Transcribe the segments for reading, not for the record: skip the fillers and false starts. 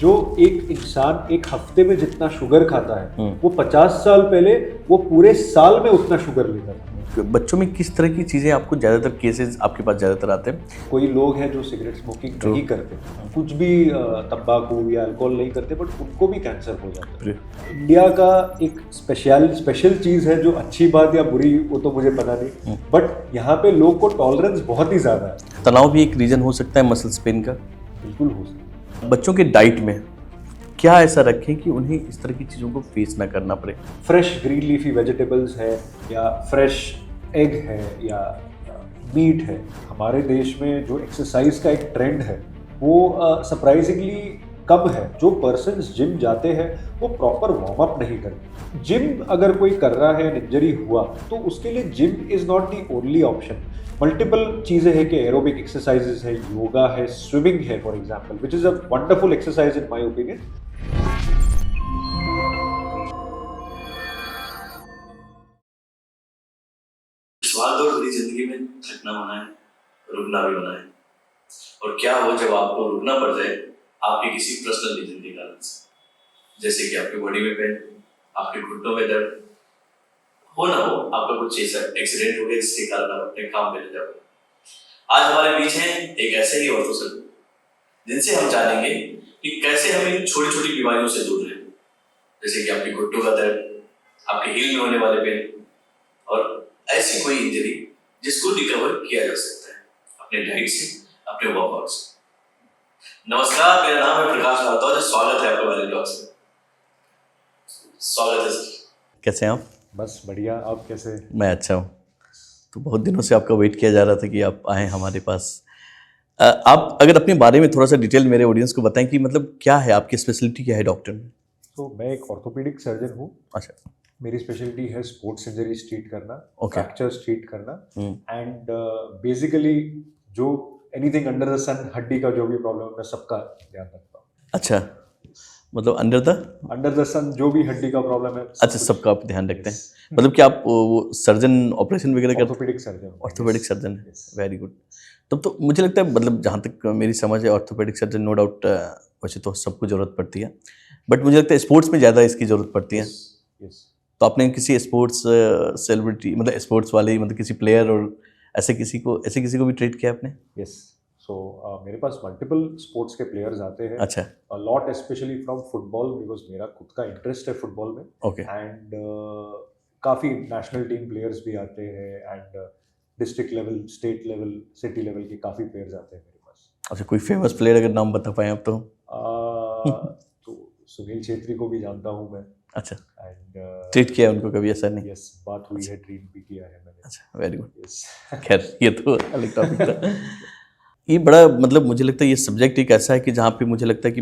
जो एक इंसान एक हफ्ते में जितना शुगर खाता है वो 50 साल पहले वो पूरे साल में उतना शुगर लेता था। बच्चों में किस तरह की चीज़ें आपको ज़्यादातर केसेस आपके पास ज़्यादातर आते हैं? कोई लोग हैं जो सिगरेट स्मोकिंग नहीं करते, कुछ भी तंबाकू या अल्कोहल नहीं करते, बट उनको भी कैंसर हो जाता है। इंडिया का एक स्पेशल चीज़ है, जो अच्छी बात या बुरी वो तो मुझे पता नहीं, बट यहाँ पे लोग को टॉलरेंस बहुत ही ज़्यादा है। तनाव भी एक रीज़न हो सकता है मसल्स पेन का? बिल्कुल हो सकता है। बच्चों के डाइट में क्या ऐसा रखें कि उन्हें इस तरह की चीज़ों को फेस ना करना पड़े? फ्रेश ग्रीन लीफी वेजिटेबल्स है या फ्रेश एग है या मीट है। हमारे देश में जो एक्सरसाइज का एक ट्रेंड है वो सरप्राइजिंगली कम है। जो पर्सन्स जिम जाते हैं वो प्रॉपर वार्म अप नहीं करते। जिम अगर कोई कर रहा है, इंजरी हुआ, तो उसके लिए gym is not the only option. Multiple चीज़ें हैं कि एरोबिक एक्सरसाइजेज है, योगा है, स्विमिंग है for example, which is a wonderful exercise in my opinion. भागदौड़ भरी जिंदगी में थकना मना है, रुकना भी मना है। और क्या हो जब आपको रुकना पड़ जाए आपकी किसी पर्सनल रीजन के कारण से, जैसे कि आपकी बॉडी में पेन, आपके घुटनों में दर्द हो ना हो, आपका कुछ ऐसा एक्सीडेंट हो गया जिसके कारण आप अपने काम पे न जाओ। आज हमारे बीच हैं एक ऐसे ही ऑर्थो सर्जन जिनसे हम जानेंगे कि कैसे हम इन छोटी छोटी बीमारियों से दूर रहें, जैसे कि आपके घुटनों का दर्द, आपके हील में होने वाले पेन और ऐसी कोई इंजरी जिसको रिकवर किया जा सकता है अपने डाइट से, अपने वर्कआउट से। नमस्कार, मेरा नाम है प्रकाश भारद्वाज, स्वागत है आपका मेरे ब्लॉग से। स्वागत है सर। कैसे हैं आप? बस बढ़िया, आप कैसे? मैं अच्छा हूँ। तो बहुत दिनों से आपका वेट किया जा रहा था कि आप आएँ हमारे पास। आप अगर अपने बारे में थोड़ा सा डिटेल मेरे ऑडियंस को बताएं कि मतलब क्या है आपकी स्पेशलिटी, क्या है डॉक्टर में? तो मैं एक ऑर्थोपेडिक सर्जन हूँ। अच्छा। मेरी स्पेशलिटी है स्पोर्ट्स इंजरीज ट्रीट करना, Okay. फ्रैक्चर्स ट्रीट करना, एंड बेसिकली जो एनीथिंग अंडर द सन, हड्डी का जो भी प्रॉब्लम है मैं सबका ध्यान रखता हूँ। अच्छा, मतलब अंडर द सन जो भी हड्डी का प्रॉब्लम है अच्छा, सबका आप ध्यान रखते हैं। मतलब कि आप वो सर्जन ऑपरेशन वगैरह करते हैं? Orthopaedic surgeon. ऑर्थोपेडिक सर्जन है, वेरी गुड। तब तो मुझे लगता है, मतलब जहाँ तक मेरी समझ है, ऑर्थोपेडिक सर्जन नो डाउट वैसे तो सबको ज़रूरत पड़ती है, बट मुझे लगता है स्पोर्ट्स में ज़्यादा इसकी ज़रूरत पड़ती है। तो आपने किसी स्पोर्ट्स सेलिब्रिटी, मतलब स्पोर्ट्स वाले, मतलब किसी प्लेयर और ऐसे किसी को भी ट्रीट किया आपने? यस। सो मेरे पास मल्टीपल स्पोर्ट्स के प्लेयर्स आते हैं। अच्छा। Lot specially from football, because मेरा खुद का इंटरेस्ट है फुटबॉल में। ओके। एंड काफ़ी नेशनल टीम प्लेयर्स भी आते हैं, and district level, state level, city level के काफ़ी प्लेयर्स आते हैं मेरे पास। अच्छा, कोई फेमस प्लेयर अगर नाम बता पाएँ आप तो? तो सुनील छेत्री को भी जानता हूँ मैं। अच्छा, एंड ट्रीट किया है उनको कभी? ऐसा नहीं? यस, बात हुई है, ट्रीट भी किया है मैंने। अच्छा, वेरी गुड। यस। खैर, ये तो अलग टॉपिक था। ये बड़ा, मतलब मुझे लगता है ये सब्जेक्ट एक ऐसा है कि जहाँ पे मुझे लगता है कि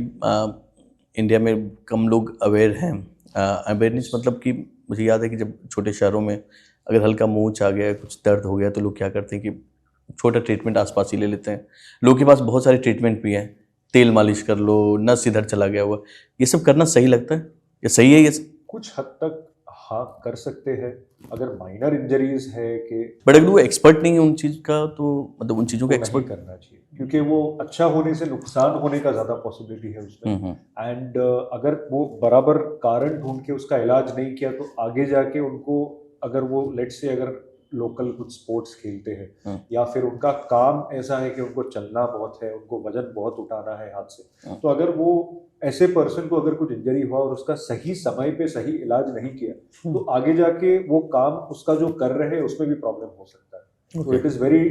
इंडिया में कम लोग अवेयर हैं। अवेयरनेस मतलब कि मुझे याद है कि जब छोटे शहरों में अगर हल्का मूंछ आ गया, कुछ दर्द हो गया, तो लोग क्या करते हैं कि छोटा ट्रीटमेंट आसपास ही ले लेते हैं। लोगों के पास बहुत सारे ट्रीटमेंट भी हैं, तेल मालिश कर लो, नस इधर चला गया हुआ, ये सब करना सही लगता है? ये सही है ये सब? कुछ हद तक हाँ कर सकते हैं, अगर माइनर इंजरीज है कि, बट अगर वो एक्सपर्ट नहीं है उन चीज़ का, तो मतलब उन चीज़ों का नहीं एक्सपर्ट करना चाहिए, क्योंकि वो अच्छा होने से नुकसान होने का ज़्यादा पॉसिबिलिटी है उसमें। एंड अगर वो बराबर कारण ढूंढ के उसका इलाज नहीं किया, तो आगे जाके उनको, अगर वो लेट से अगर लोकल कुछ स्पोर्ट्स खेलते हैं या फिर उनका काम ऐसा है कि उनको चलना बहुत है, उनको वजन बहुत उठाना है हाथ से, तो अगर वो ऐसे पर्सन को अगर कुछ इंजरी हुआ और उसका सही समय पे सही इलाज नहीं किया, तो आगे जाके वो काम उसका जो कर रहे हैं उसमें भी प्रॉब्लम हो सकता है। तो it is very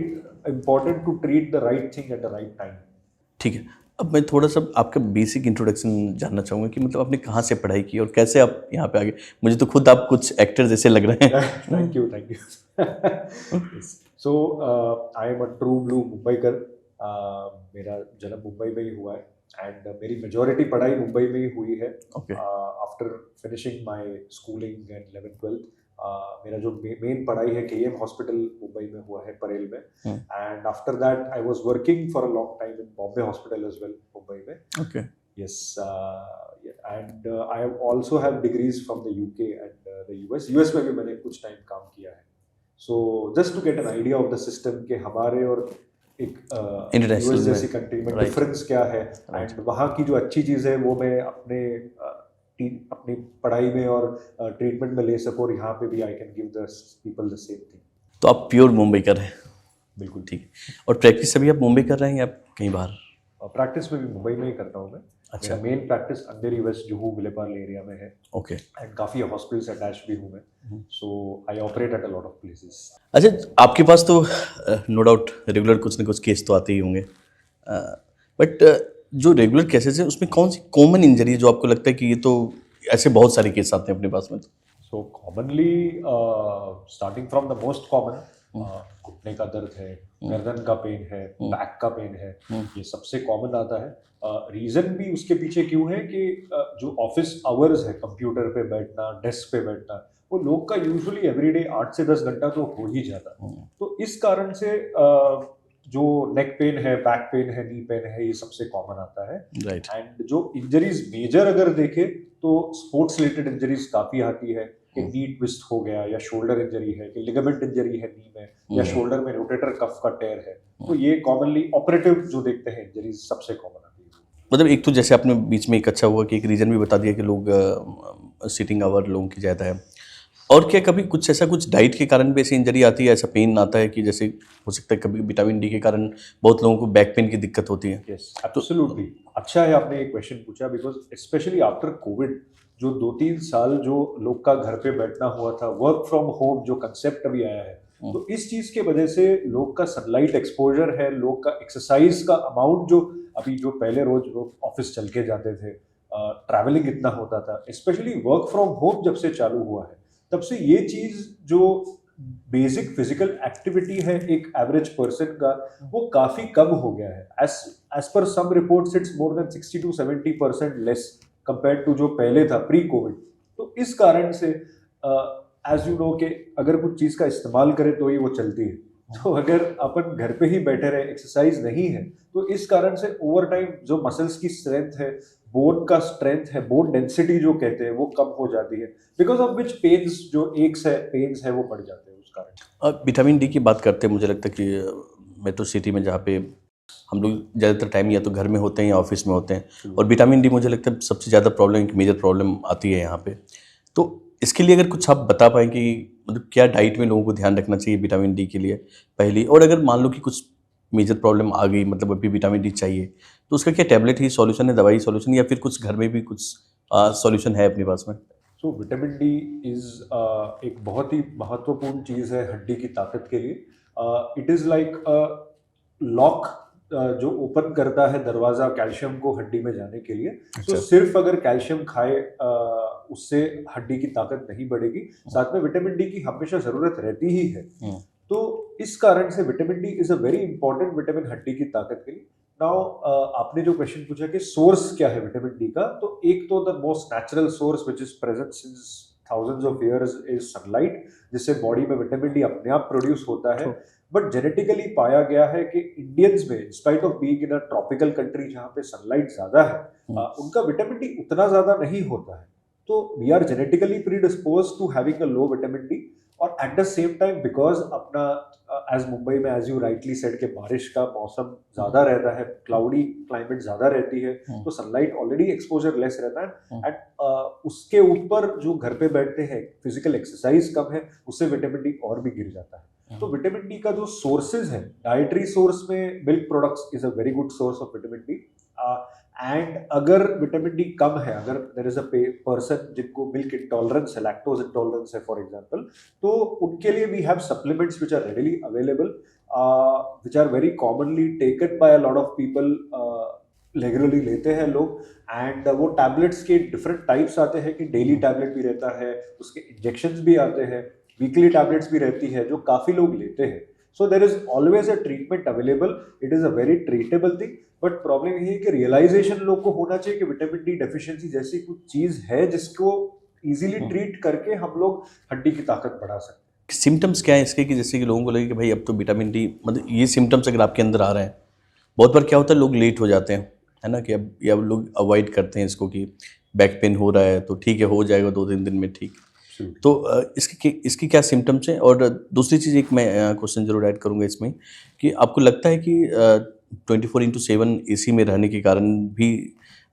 important to treat the right thing at the right time. ठीक है। अब मैं थोड़ा सा आपका बेसिक इंट्रोडक्शन जानना चाहूँगा कि मतलब आपने कहाँ से पढ़ाई की और कैसे आप यहाँ पे आ गए? मुझे तो खुद आप कुछ एक्टर जैसे लग रहे हैं। Thank you, thank you. So I am a true blue Mumbaikar. मेरा जन्म मुंबई में ही हुआ है, एंड मेरी मेजॉरिटी पढ़ाई मुंबई में ही हुई है। Okay. After finishing my schooling and 11th-12th, मेरा जो मेन पढ़ाई है KM हॉस्पिटल मुंबई में हुआ है, परेल में। And after that I was working for a long time in Bombay hospital as well, Mumbai में। Okay. Yes, and I also have degrees from the UK and the US. US में भी मैंने कुछ टाइम काम किया है. So just to get an idea of the system, कि हमारे और एक International यूएस में, जैसी कंट्री में right. डिफरेंस क्या है, Right. एंड वहाँ की जो अच्छी चीज़ है वो मैं अपनी पढ़ाई में और ट्रीटमेंट में ले सकूँ, और यहाँ पे भी I can give the people the same thing. तो आप प्योर मुंबई कर रहे हैं, बिल्कुल ठीक है। और प्रैक्टिस अभी आप मुंबई कर रहे हैं या कहीं बाहर? प्रैक्टिस में भी मुंबई में ही करता हूँ मैं। अच्छा। मेरा main practice Andheri west Juhu Vile Parle area में है, ओके। एंड काफ़ी हॉस्पिटल से अटैच भी हूँ मैं, so I operate at a lot of places. अच्छा, आपके पास तो नो डाउट रेगुलर कुछ ना कुछ केस तो आते ही होंगे, बट जो रेगुलर केसेस है उसमें कौन सी कॉमन इंजरी है जो आपको लगता है कि ये तो ऐसे बहुत सारे केस आते हैं अपने पास में? तो so commonly starting from the most common, घुटने का दर्द है, गर्दन का पेन है, बैक का पेन है, ये सबसे कॉमन आता है। रीज़न भी उसके पीछे क्यों है कि जो ऑफिस आवर्स है, कंप्यूटर पे बैठना, डेस्क पे बैठना, वो लोग का यूजुअली एवरीडे 8 से 10 घंटा तो हो ही जाता है। तो इस कारण से जो नेक पेन है, बैक पेन है, नी पेन है, ये सबसे कॉमन आता है। राइट। एंड जो इंजरीज मेजर अगर देखें तो स्पोर्ट्स रिलेटेड इंजरीज काफ़ी आती है, कि नी ट्विस्ट हो गया, या शोल्डर इंजरी है, कि लिगामेंट इंजरी है नी में, या शोल्डर में रोटेटर कफ का टेयर है, तो ये कॉमनली ऑपरेटिव जो देखते हैं इंजरीज सबसे कॉमन आती है। मतलब एक तो जैसे आपने बीच में एक अच्छा हुआ कि एक रीज़न भी बता दिया कि लोग सिटिंग आवर लोगों की ज़्यादा है, और क्या कभी कुछ ऐसा कुछ डाइट के कारण भी ऐसी इंजरी आती है, ऐसा पेन आता है कि जैसे हो सकता है कभी विटामिन डी के कारण बहुत लोगों को बैक पेन की दिक्कत होती है? Yes, absolutely. अच्छा है आपने एक क्वेश्चन पूछा, बिकॉज स्पेशली आफ्टर कोविड जो 2-3 साल जो लोग का घर पे बैठना हुआ था, वर्क फ्रॉम होम जो कंसेप्ट अभी आया है, तो इस चीज के वजह से लोग का सनलाइट एक्सपोजर है, लोग का एक्सरसाइज का अमाउंट, जो अभी जो पहले रोज लोग ऑफिस चल के जाते थे, ट्रैवलिंग इतना होता था, स्पेशली वर्क फ्रॉम होम जब से चालू हुआ है, तब से ये चीज जो बेसिक फिजिकल एक्टिविटी है एक एवरेज पर्सन का, वो काफी कम हो गया है। As per some reports it's more than 60 to 70% less compare to जो पहले था प्री कोविड। तो इस कारण से एज यू नो कि अगर कुछ चीज़ का इस्तेमाल करें तो ही वो चलती है, तो अगर अपन घर पे ही बैठे रहे, एक्सरसाइज नहीं है, तो इस कारण से ओवर टाइम जो मसल्स की स्ट्रेंथ है, बोन का स्ट्रेंथ है, बोन डेंसिटी जो कहते हैं, वो कम हो जाती है, बिकॉज ऑफ विच पेन्स जो एक्स है, पेन्स है, वो बढ़ जाते हैं उस कारण। विटामिन डी की बात करते हैं, मुझे लगता है कि मेट्रो सिटी में जहाँ पे हम लोग ज़्यादातर टाइम या तो घर में होते हैं या ऑफिस में होते हैं, और विटामिन डी मुझे लगता है सबसे ज़्यादा प्रॉब्लम, एक मेजर प्रॉब्लम आती है यहाँ पे। तो इसके लिए अगर कुछ आप बता पाएँ कि मतलब क्या डाइट में लोगों को ध्यान रखना चाहिए विटामिन डी के लिए पहली, और अगर मान लो कि कुछ मेजर प्रॉब्लम आ गई, मतलब अभी विटामिन डी चाहिए, तो उसका क्या टैबलेट ही सॉल्यूशन है, दवाई सॉल्यूशन, या फिर कुछ घर में भी कुछ सॉल्यूशन है अपने पास में? सो विटामिन डी इज एक बहुत ही महत्वपूर्ण चीज़ है हड्डी की ताकत के लिए। इट इज़ लाइक लॉक जो ओपन करता है दरवाज़ा कैल्शियम को हड्डी में जाने के लिए। अच्छा। तो सिर्फ अगर कैल्शियम खाए उससे हड्डी की ताकत नहीं बढ़ेगी, साथ में विटामिन डी की हमेशा ज़रूरत रहती ही है। तो इस कारण से vitamin D is a very important vitamin हड्डी की ताकत के लिए। नाउ आपने जो क्वेश्चन पूछा कि सोर्स क्या है विटामिन डी का, तो एक तो the most natural source which is present since thousands of years is sunlight, जिससे बॉडी में विटामिन डी अपने आप प्रोड्यूस होता है। बट जेनेटिकली पाया गया है कि इंडियंस में, in spite of being in a tropical country जहाँ पे सनलाइट ज्यादा है, उनका विटामिन डी उतना ज्यादा नहीं होता है। तो we are genetically predisposed to having a low vitamin D, और at the same time because अपना एज मुंबई में एज यू राइटली सेड के बारिश का मौसम ज्यादा रहता है, क्लाउडी क्लाइमेट ज्यादा रहती है, तो सनलाइट ऑलरेडी एक्सपोजर लेस रहता है, एंड उसके ऊपर जो घर पे बैठते हैं, फिजिकल एक्सरसाइज कम है, उससे विटामिन डी और भी गिर जाता है। तो विटामिन डी का जो सोर्सेज है, डाइटरी सोर्स में milk products is a very good source of vitamin D. And अगर विटामिन डी कम है, अगर देयर इज अ पर्सन जिनको मिल्क इंटॉलरेंस है, लैक्टोज इंटॉलरेंस है फॉर एग्जांपल, तो उनके लिए we have supplements which are readily available, which are very commonly taken by a lot of people, regularly लेते हैं लोग। एंड वो टैबलेट्स के डिफरेंट टाइप्स आते हैं कि डेली टैबलेट भी रहता है, उसके इंजेक्शंस भी आते हैं, वीकली टैबलेट्स भी रहती है जो काफ़ी लोग लेते हैं। So there is always a treatment available, it is a very treatable thing. But problem ये है कि रियलाइजेशन लोग को होना चाहिए कि विटामिन डी डेफिशिएंसी जैसी कुछ चीज़ है जिसको इजीली ट्रीट करके हम लोग हड्डी की ताकत बढ़ा सकते हैं। सिम्टम्स क्या है इसके, कि जैसे कि लोगों को लगे कि भाई अब तो विटामिन डी, मतलब ये सिम्टम्स अगर आपके अंदर आ रहे हैं, बहुत बार क्या होता है लोग लेट हो जाते हैं, है ना, कि अब या लोग अवॉइड करते हैं इसको कि बैक पेन हो रहा है तो ठीक है, हो जाएगा 2-3 दिन में ठीक। Absolutely. तो इसकी क्या सिम्टम्स हैं? और दूसरी चीज़ एक मैं क्वेश्चन जरूर ऐड करूंगा इसमें कि आपको लगता है कि 24/7 एसी में रहने के कारण भी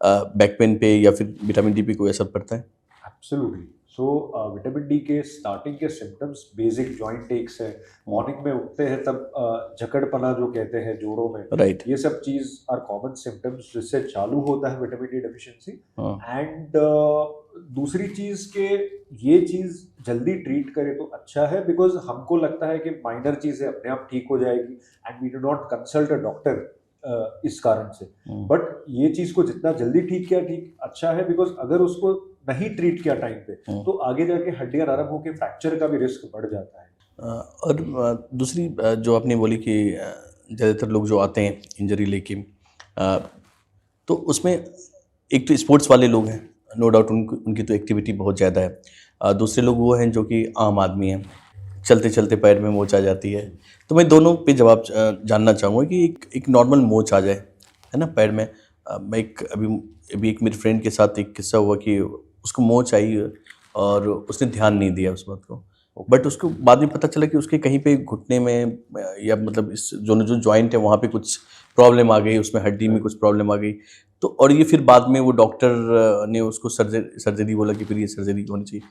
बैक पेन पे या फिर विटामिन डी पे कोई असर पड़ता है? एब्सोल्युटली। सो विटामिन डी के स्टार्टिंग के सिम्टम्स बेसिक जॉइंट एक्स है, मॉर्निंग में उठते हैं तब जकड़पना जो कहते हैं जोड़ों में, राइट। ये सब चीज आर कॉमन सिम्टम्स जिससे चालू होता है विटामिन डी डेफिशिएंसी। हाँ। एंड दूसरी चीज के ये चीज जल्दी ट्रीट करे तो अच्छा है, बिकॉज हमको लगता है कि माइनर चीज है, अपने आप ठीक हो जाएगी, and we do not consult a doctor इस कारण से। बट ये चीज को जितना जल्दी ठीक किया ठीक अच्छा है, बिकॉज अगर उसको नहीं ट्रीट किया टाइम पे तो आगे जाके हड्डियां नरम होकर फ्रैक्चर का भी रिस्क बढ़ जाता है। और दूसरी जो आपने बोली कि ज़्यादातर लोग जो आते हैं इंजरी लेके, तो उसमें एक तो स्पोर्ट्स वाले लोग हैं, नो डाउट उनकी तो एक्टिविटी बहुत ज़्यादा है। दूसरे लोग वो हैं जो कि आम आदमी हैं, चलते चलते पैर में मोच आ जाती है। तो मैं दोनों पे जवाब जानना चाहूँगा कि एक नॉर्मल मोच आ जाए, है ना, पैर में। मैं अभी एक मेरे फ्रेंड के साथ एक किस्सा हुआ कि उसको मोच आई और उसने ध्यान नहीं दिया उस बात को, बट उसको बाद में पता चला कि उसके कहीं पे घुटने में या मतलब इस जो जॉइंट है वहाँ पे कुछ प्रॉब्लम आ गई, उसमें हड्डी में कुछ प्रॉब्लम आ गई। तो और ये फिर बाद में वो डॉक्टर ने उसको सर्जरी बोला कि फिर ये सर्जरी होनी चाहिए।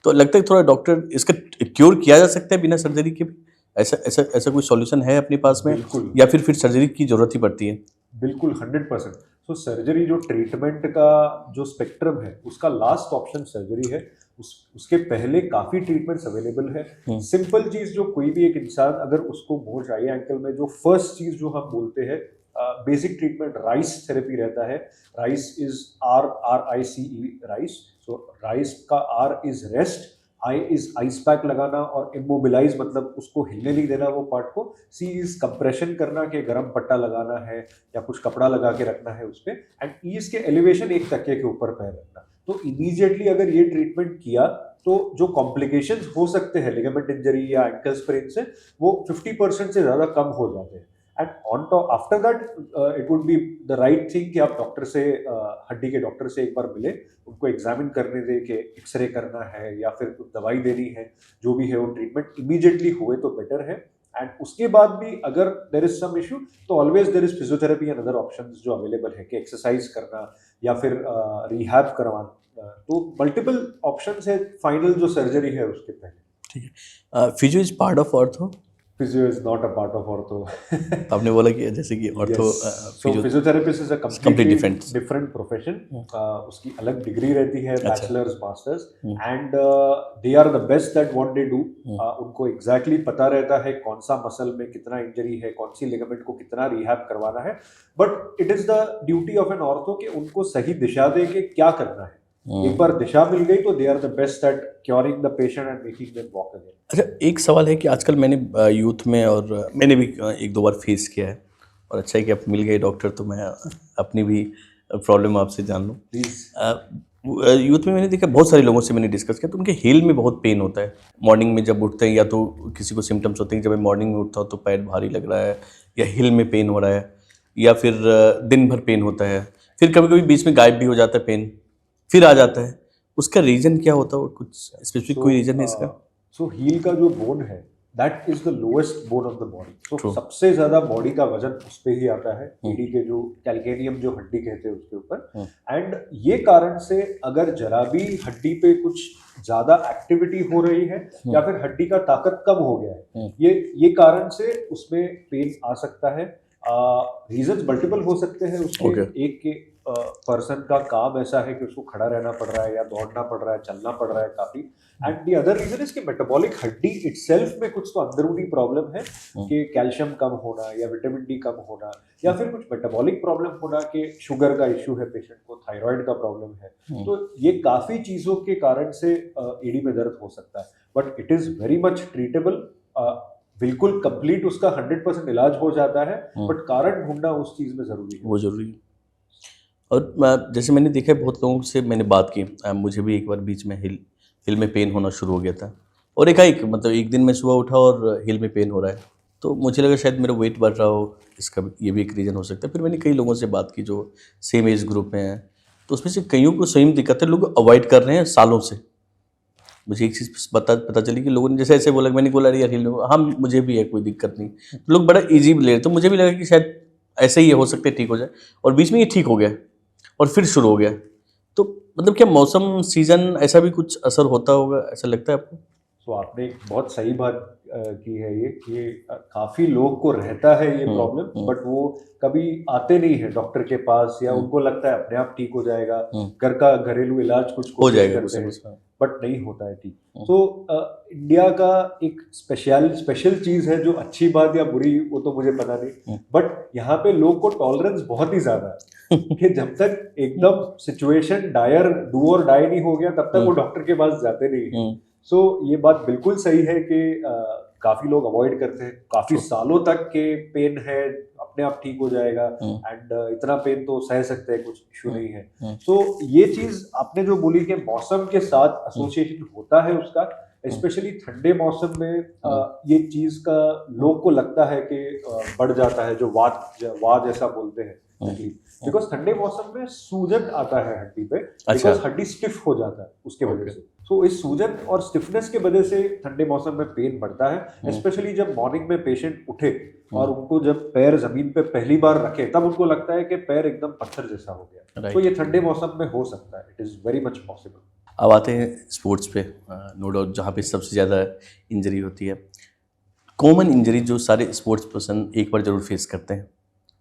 तो लगता है थोड़ा डॉक्टर इसका क्योर किया जा सकता है बिना सर्जरी के भी? ऐसा कोई सॉल्यूशन है अपने पास में, बिल्कुल। या फिर सर्जरी की जरूरत ही पड़ती है? बिल्कुल 100%। सो सर्जरी जो ट्रीटमेंट का जो स्पेक्ट्रम है उसका लास्ट ऑप्शन सर्जरी है। उसके पहले काफ़ी ट्रीटमेंट्स अवेलेबल है। सिंपल चीज़ जो कोई भी एक इंसान अगर उसको मोच आई एंकल में, जो फर्स्ट चीज़ जो हम बोलते हैं बेसिक ट्रीटमेंट राइस थेरेपी रहता है। Rice is RICE rice. So rice का R is rest, I is ice pack लगाना, और इमोबिलाइज मतलब उसको हिलने नहीं देना वो पार्ट को। C इज कंप्रेशन करना कि गरम पट्टा लगाना है या कुछ कपड़ा लगा के रखना है उस पर। एंड E इसके एलिवेशन, एक तकिए के ऊपर पैर रखना। तो इमीडिएटली अगर ये ट्रीटमेंट किया तो जो कॉम्प्लिकेशंस हो सकते हैं लिगामेंट इंजरी या एंकल स्प्रेन से, वो 50% से ज़्यादा कम हो जाते हैं। And on top after that it would be the right thing कि आप डॉक्टर से हड्डी के डॉक्टर से एक बार मिले, उनको एग्जामिन करने दे कि एक्सरे करना है या फिर कुछ दवाई देनी है, जो भी है वो ट्रीटमेंट इमीडिएटली हुए तो बेटर है। एंड उसके बाद भी अगर देर इज सम इशू तो always there is physiotherapy and other options जो अवेलेबल है कि एक्सरसाइज करना या फिर रिहैब करवाना। तो मल्टीपल ऑप्शंस है, फाइनल जो सर्जरी है उसके पहले। ठीक है। Physio is part of ortho? Physio is not a part of ortho. आपने बोला कि जैसे कि ortho So physiotherapist is a completely different profession. उसकी अलग डिग्री रहती है, अच्छा। Bachelors masters, and they are the best at what they do. उनको एग्जैक्टली पता रहता है कौन सा मसल में कितना इंजरी है, कौन सी लिगामेंट को कितना रिहैब करवाना है। But it is the duty of an ortho कि उनको सही दिशा दे के क्या करना है। एक बार दिशा मिल गई तो they are the best at curing the patient and making them walk again. अच्छा, एक सवाल है कि आजकल मैंने यूथ में, और मैंने भी एक दो बार फेस किया है, और अच्छा है कि आप मिल गए डॉक्टर, तो मैं अपनी भी प्रॉब्लम आपसे जान लूँ। प्लीज। यूथ में मैंने देखा, बहुत सारे लोगों से मैंने डिस्कस किया, तो उनके हील में बहुत पेन होता है मॉर्निंग में जब उठते हैं, या तो किसी को सिम्टम्स होते हैं कि जब मैं मॉर्निंग में उठता हूँ तो पैर भारी लग रहा है, या हिल में पेन हो रहा है, या फिर दिन भर पेन होता है, फिर कभी कभी बीच में गायब भी हो जाता है पेन, फिर आ जाता है। उसका रीजन क्या होता है, और कुछ स्पेसिफिक कोई रीजन है इसका? सो हील का जो बोन है that is the lowest bone of the body. तो True. सबसे ज्यादा बॉडी का वजन उस पे ही आता है, ईडी के जो कैल्केनियम जो हड्डी कहते हैं उसके ऊपर। एंड ये कारण से अगर जरा भी हड्डी पे कुछ ज्यादा एक्टिविटी हो रही है या फिर हड्डी का ताकत कम हो गया है, ये कारण से उसमें पेन आ सकता है। रीजंस मल्टीपल हो सकते हैं उसके। Okay. एक के पर्सन का काम ऐसा है कि उसको खड़ा रहना पड़ रहा है या दौड़ना पड़ रहा है, चलना पड़ रहा है काफी। And the other reason is कि मेटाबॉलिक हड्डी इटसेल्फ में कुछ तो अंदरूनी प्रॉब्लम है कि कैल्शियम कम होना या विटामिन डी कम होना, या फिर कुछ मेटाबॉलिक प्रॉब्लम होना कि शुगर का इश्यू है पेशेंट को, थायराइड का प्रॉब्लम है। तो ये काफी चीजों के कारण से एडी में दर्द हो सकता है, but it is very much treatable. बिल्कुल कंप्लीट उसका 100% इलाज हो जाता है, बट कारण ढूंढना उस चीज में जरूरी है, वो जरूरी है। और जैसे मैंने देखा है, बहुत लोगों से मैंने बात की, मुझे भी एक बार बीच में हिल में पेन होना शुरू हो गया था, और एकाएक मतलब एक दिन मैं सुबह उठा और हिल में पेन हो रहा है, तो मुझे लगा शायद मेरा वेट बढ़ रहा हो, इसका ये भी एक रीज़न हो सकता है। फिर मैंने कई लोगों से बात की जो सेम एज ग्रुप में हैं, तो उसमें से कईयों को सेम दिक्कत है, लोग अवॉइड कर रहे हैं सालों से, मुझे एक चीज़ पता चली कि लोगों ने जैसे ऐसे बोला, मैंने बोला यार हिल, हाँ मुझे भी है, कोई दिक्कत नहीं, तो लोग बड़ा इजी ले रहे, तो मुझे भी लगा कि शायद ऐसे ही हो सकते ठीक हो जाए, और बीच में ये ठीक हो गया और फिर शुरू हो गया। तो मतलब क्या मौसम सीजन ऐसा भी कुछ असर होता होगा, ऐसा लगता है आपको? तो आपने एक बहुत सही बात की है ये काफी लोग को रहता है ये प्रॉब्लम, बट वो कभी आते नहीं है डॉक्टर के पास, या उनको लगता है अपने आप ठीक हो जाएगा, घर का घरेलू इलाज कुछ हो कोशिश जाएगा करते हैं, कुछ। बट नहीं होता है ठीक। तो इंडिया का एक स्पेशल चीज है, जो अच्छी बात या बुरी वो तो मुझे पता नहीं, बट यहाँ पे लोग को टॉलरेंस बहुत ही ज्यादा है कि जब तक एकदम सिचुएशन डायर डू और डाई नहीं हो गया तब तक वो डॉक्टर के पास जाते नहीं है। सो ये बात बिल्कुल सही है कि काफी लोग अवॉइड करते हैं, काफी सालों तक के पेन है अपने आप ठीक हो जाएगा, एंड इतना पेन तो सह सकते हैं, कुछ इश्यू नहीं है। तो ये चीज आपने जो बोली कि मौसम के साथ एसोसिएशन होता है उसका, स्पेशली ठंडे मौसम में ये चीज का लोग को लगता है कि बढ़ जाता है, जो वात जैसा बोलते हैं, बिकॉज ठंडे मौसम में सूजन आता है हड्डी पे, बिकॉज हड्डी स्टिफ हो जाता है उसके वजह से। तो इस सूजन और स्टिफनेस के वजह से ठंडे मौसम में पेन बढ़ता है, स्पेशली जब मॉर्निंग में पेशेंट उठे और उनको जब पैर जमीन पे पहली बार रखे तब उनको लगता है कि पैर एकदम पत्थर जैसा हो गया। तो ये ठंडे मौसम में हो सकता है, it is very much possible. अब आते हैं स्पोर्ट्स पे, नो डाउट जहाँ पे सबसे ज़्यादा इंजरी होती है, कॉमन इंजरी जो सारे स्पोर्ट्स पर्सन एक बार जरूर फेस करते हैं,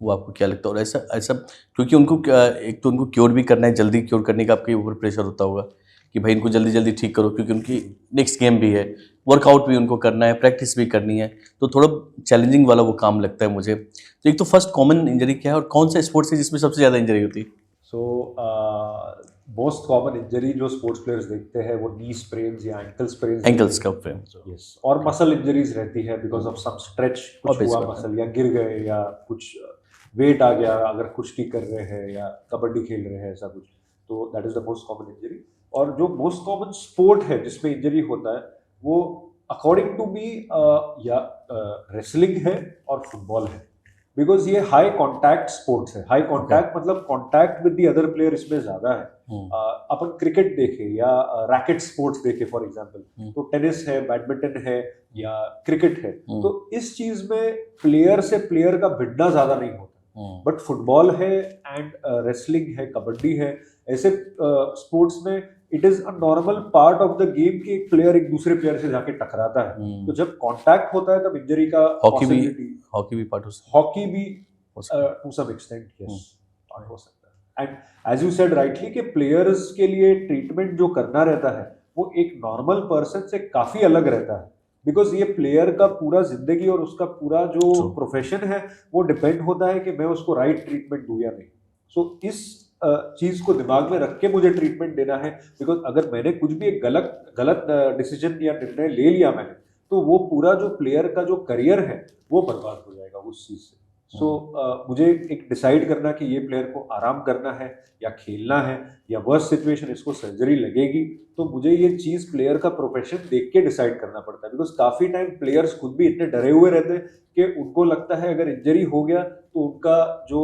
वो आपको क्या लगता है? और ऐसा क्योंकि उनको एक तो उनको क्योर भी करना है, जल्दी क्योर करने का आपके ऊपर प्रेशर होता होगा कि भाई इनको जल्दी जल्दी ठीक करो, क्योंकि उनकी नेक्स्ट गेम भी है, वर्कआउट भी उनको करना है, प्रैक्टिस भी करनी है, तो थोड़ा चैलेंजिंग वाला वो काम लगता है मुझे। तो एक तो फर्स्ट कॉमन इंजरी क्या है, और कौन सा स्पोर्ट्स है जिसमें सबसे ज़्यादा इंजरी होती है? सो मोस्ट कॉमन इंजरी जो स्पोर्ट्स प्लेयर्स देखते हैं वो नी स्प्रेन्स या एंकल्स का फ्रेम, यस, और मसल इंजरीज रहती है बिकॉज ऑफ सम स्ट्रेच, कुछ हुआ मसल, या गिर गए, या कुछ वेट आ गया, अगर कुश्ती कर रहे हैं या कबड्डी खेल रहे हैं, ऐसा कुछ, तो that is the most common injury. और जो मोस्ट कॉमन स्पोर्ट है जिसमें इंजरी होता है वो अकॉर्डिंग टू मी या रेसलिंग है और फुटबॉल है, बिकॉज ये हाई कॉन्टैक्ट स्पोर्ट्स है। हाई कॉन्टैक्ट मतलब contact with the other player इसमें ज्यादा है। अपन क्रिकेट देखे या रैकेट स्पोर्ट्स देखे फॉर एग्जांपल, तो टेनिस है, बैडमिंटन है या क्रिकेट है, तो इस चीज में प्लेयर से प्लेयर का भिड़ना ज्यादा नहीं होता। बट फुटबॉल है एंड रेसलिंग है, कबड्डी है, ऐसे स्पोर्ट्स में it is a normal part of the game कि एक प्लेयर एक दूसरे प्लेयर से जाके टकराता है। तो जब कांटेक्ट होता है तब इंजरी का हॉकी भी पार्ट हो सकता है, हॉकी भी to some extent yes part हो सकता है। And as you said rightly कि प्लेयर्स के लिए ट्रीटमेंट जो करना रहता है वो एक नॉर्मल पर्सन से काफी अलग रहता है, बिकॉज ये प्लेयर का पूरा जिंदगी और उसका पूरा जो प्रोफेशन है वो डिपेंड होता है कि मैं उसको राइट ट्रीटमेंट दूं या नहीं। सो इस चीज को दिमाग में रख के मुझे ट्रीटमेंट देना है, बिकॉज अगर मैंने कुछ भी एक गलत डिसीजन या निर्णय ले लिया मैंने, तो वो पूरा जो प्लेयर का जो करियर है वो बर्बाद हो जाएगा उस चीज से। सो मुझे एक डिसाइड करना कि ये प्लेयर को आराम करना है या खेलना है, या वर्स्ट सिचुएशन इसको सर्जरी लगेगी, तो मुझे ये चीज प्लेयर का प्रोफेशन देख के डिसाइड करना पड़ता है। बिकॉज काफी टाइम प्लेयर्स खुद भी इतने डरे हुए रहते हैं कि उनको लगता है अगर इंजरी हो गया तो उनका जो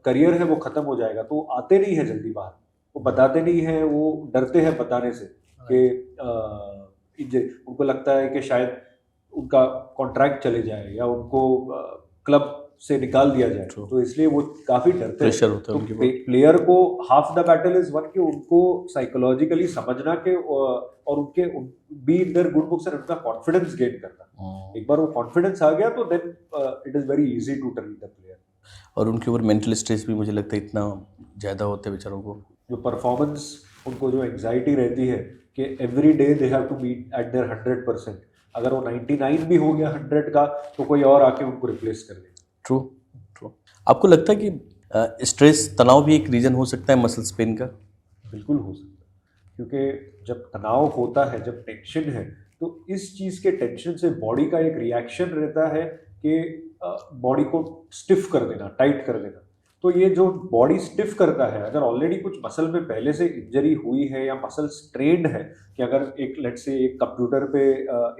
करियर है वो खत्म हो जाएगा, तो आते नहीं है जल्दी बाहर, वो बताते नहीं है, वो डरते हैं बताने से कि इंजरी, उनको लगता है कि शायद उनका कॉन्ट्रैक्ट चले जाए या उनको क्लब से निकाल दिया जाए, तो इसलिए वो काफी डरते हैं। तो प्लेयर को half the battle is won कि उनको साइकोलॉजिकली समझना के और उनके be in their good books and उनका कॉन्फिडेंस गेन करना। एक बार वो कॉन्फिडेंस आ गया तो then it is very easy to treat the player. और उनके ऊपर मेंटल स्ट्रेस भी मुझे लगता है इतना ज़्यादा होता है बेचारों को, जो परफॉर्मेंस उनको जो एंग्जाइटी रहती है कि every day they have to beat at their 100%, अगर वो 99 भी हो गया 100 का तो कोई और आके उनको रिप्लेस कर ले। ट्रू। आपको लगता है कि स्ट्रेस, तनाव भी एक रीज़न हो सकता है मसल्स पेन का? बिल्कुल हो सकता है, क्योंकि जब तनाव होता है, जब टेंशन है, तो इस चीज़ के टेंशन से बॉडी का एक रिएक्शन रहता है कि बॉडी को स्टिफ कर देना, टाइट कर देना। तो ये जो बॉडी स्टिफ करता है, अगर ऑलरेडी कुछ मसल में पहले से इंजरी हुई है या मसल स्ट्रेन्ड है, कि अगर एक लेट्स से एक कंप्यूटर पे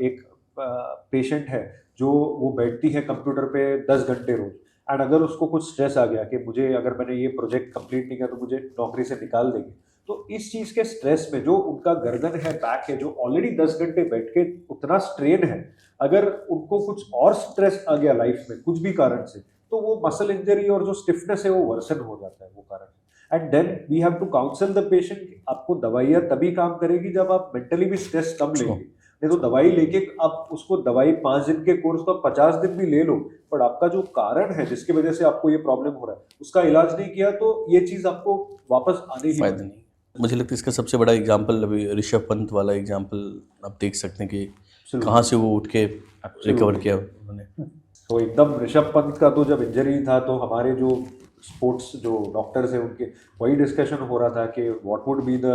एक पेशेंट है जो वो बैठती है कंप्यूटर पे 10 घंटे रोज, एंड अगर उसको कुछ स्ट्रेस आ गया कि मुझे अगर मैंने ये प्रोजेक्ट कंप्लीट नहीं किया तो मुझे नौकरी से निकाल देंगे, तो इस चीज के स्ट्रेस में जो उनका गर्दन है, बैक है, जो ऑलरेडी 10 घंटे बैठ के उतना स्ट्रेन है, अगर उनको कुछ और स्ट्रेस आ गया लाइफ में कुछ भी कारण से, तो वो मसल इंजरी और जो स्टिफनेस है वो वर्सन हो जाता है वो कारण। And then we have to counsel the patient. आपको दवाइयाँ तभी काम करेगी जब आप मेंटली भी स्ट्रेस कम लेंगे। नहीं तो दवाई लेके आप उसको दवाई 5 दिन के कोर्स को आप 50 दिन भी ले लो, पर आपका जो कारण है जिसकी वजह से आपको ये प्रॉब्लम हो रहा है उसका इलाज नहीं किया तो ये चीज आपको वापस आने ही फायदा नहीं। मुझे लगता है इसका सबसे बड़ा एग्जाम्पल अभी ऋषभ पंत वाला एग्जाम्पल आप देख सकते हैं कि कहाँ से वो उठ के रिकवर किया उन्होंने। तो एकदम ऋषभ पंत का तो जब इंजरी था तो हमारे जो स्पोर्ट्स जो डॉक्टर्स हैं उनके वही डिस्कशन हो रहा था कि what would be the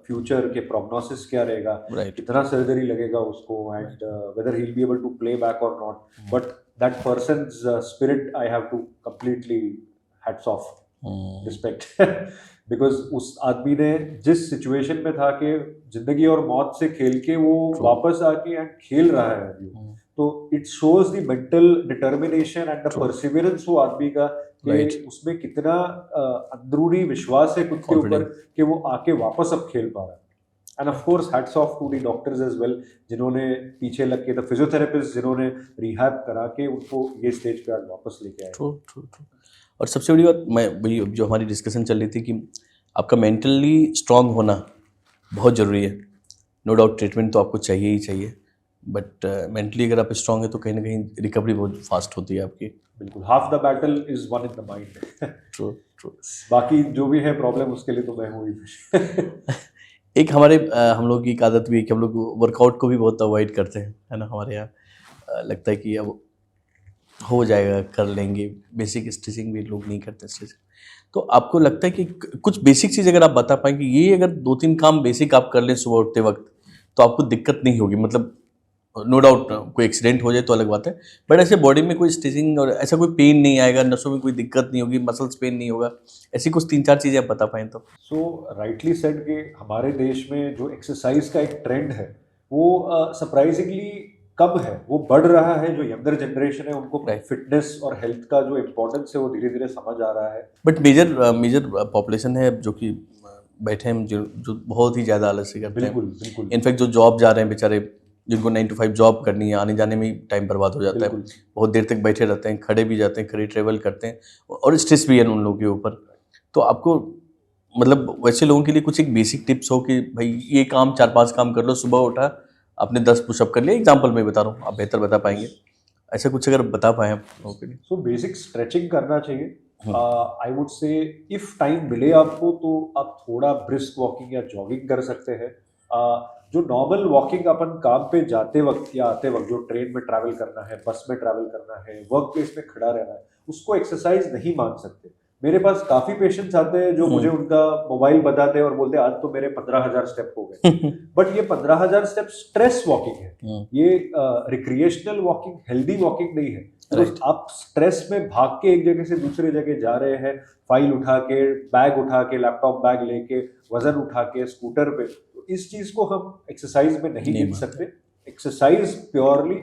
future के प्रोग्नोसिस क्या रहेगा, कितना सर्जरी लगेगा उसको, and whether he will be able to play back और not. But that person's spirit I have to completely hats off, respect, because उस आदमी ने जिस सिचुएशन में था कि जिंदगी और मौत से खेल के वो वापस आके एंड खेल रहा है अभी, तो it shows the mental determination and the perseverance वो आदमी का, उसमें कितना अंदरूनी विश्वास है खुद के ऊपर कि वो आके वापस अब खेल पा रहा है। And of course hats off to the doctors as well जिन्होंने पीछे लग के, द फिजियोथेरेपिस्ट जिन्होंने रिहैब करा के उनको ये स्टेज पे आज वापस लेके आए। ट्रू। और सबसे बड़ी बात मैं वही जो हमारी डिस्कशन चल रही थी कि आपका मेंटली स्ट्रांग होना बहुत ज़रूरी है। नो डाउट ट्रीटमेंट तो आपको चाहिए ही चाहिए, बट मेंटली अगर आप स्ट्रांग है तो कहीं ना कहीं रिकवरी बहुत फास्ट होती है आपकी। बिल्कुल, half the battle is one in the mind. True. बाकी जो भी है प्रॉब्लम उसके लिए तो मैं हूँ ही। एक हमारे हम लोग की एक आदत भी है कि हम लोग वर्कआउट को भी बहुत अवॉइड करते हैं, है ना। हमारे यहाँ लगता है कि अब हो जाएगा, कर लेंगे। बेसिक स्ट्रेचिंग भी लोग नहीं करते स्ट्रेचिंग। तो आपको लगता है कि कुछ बेसिक चीज़ अगर आप बता पाएँ कि ये अगर 2-3 काम बेसिक आप कर लें सुबह उठते वक्त तो आपको दिक्कत नहीं होगी। मतलब नो डाउट कोई एक्सीडेंट हो जाए तो अलग बात है, बट ऐसे बॉडी में कोई स्टिचिंग और ऐसा कोई पेन नहीं आएगा, नसों में कोई दिक्कत नहीं होगी, मसल्स पेन नहीं होगा, ऐसी कुछ 3-4 चीज़ें आप बता पाएँ तो। सो राइटली सेड कि हमारे देश में जो एक्सरसाइज का एक ट्रेंड है वो सरप्राइजिंगली कम है, वो बढ़ रहा है। जो यंगर जनरेशन है उनको फिटनेस और हेल्थ का जो इम्पोर्टेंस है वो धीरे धीरे समझ आ रहा है। बट मेजर पॉपुलेशन है जो कि बैठे हैं जो बहुत ही ज़्यादा आलस्य करते हैं। बिल्कुल। इनफैक्ट जो जॉब जा रहे हैं बेचारे, जिनको 9 to 5 जॉब करनी है, आने जाने में ही टाइम बर्बाद हो जाता है, बहुत देर तक बैठे रहते हैं, खड़े भी जाते हैं, खड़े ट्रेवल करते हैं, और स्ट्रेस भी है उन लोगों के ऊपर। तो आपको मतलब वैसे लोगों के लिए कुछ एक बेसिक टिप्स हो कि भाई ये काम 4-5 काम कर लो, सुबह उठा आपने 10 पुशअप कर लिए, एग्जाम्पल मैं बता रहा हूँ, आप बेहतर बता पाएंगे, ऐसा कुछ अगर बता पाएँ आप लोगों के लिए। सो बेसिक स्ट्रेचिंग करना चाहिए। आई वुड से इफ टाइम मिले आपको तो आप थोड़ा ब्रिस्क वॉकिंग या जॉगिंग कर सकते हैं। जो नॉर्मल वॉकिंग अपन काम पे जाते वक्त या आते वक्त, जो ट्रेन में ट्रैवल करना है, बस में ट्रैवल करना है, वर्क प्लेस में खड़ा रहना है, उसको एक्सरसाइज नहीं मान सकते। मेरे पास काफी पेशेंट्स आते हैं जो मुझे उनका मोबाइल बताते हैं और बोलते हैं आज तो मेरे 15,000 स्टेप हो गए। बट ये 15,000 स्टेप स्ट्रेस वॉकिंग है, ये रिक्रिएशनल वॉकिंग, हेल्दी वॉकिंग नहीं है। तो आप स्ट्रेस में भाग के एक जगह से दूसरे जगह जा रहे हैं, फाइल उठा के, बैग उठा के, लैपटॉप बैग लेके, वजन उठा के, स्कूटर पे, तो इस चीज को हम एक्सरसाइज में नहीं गिन सकते। Exercise purely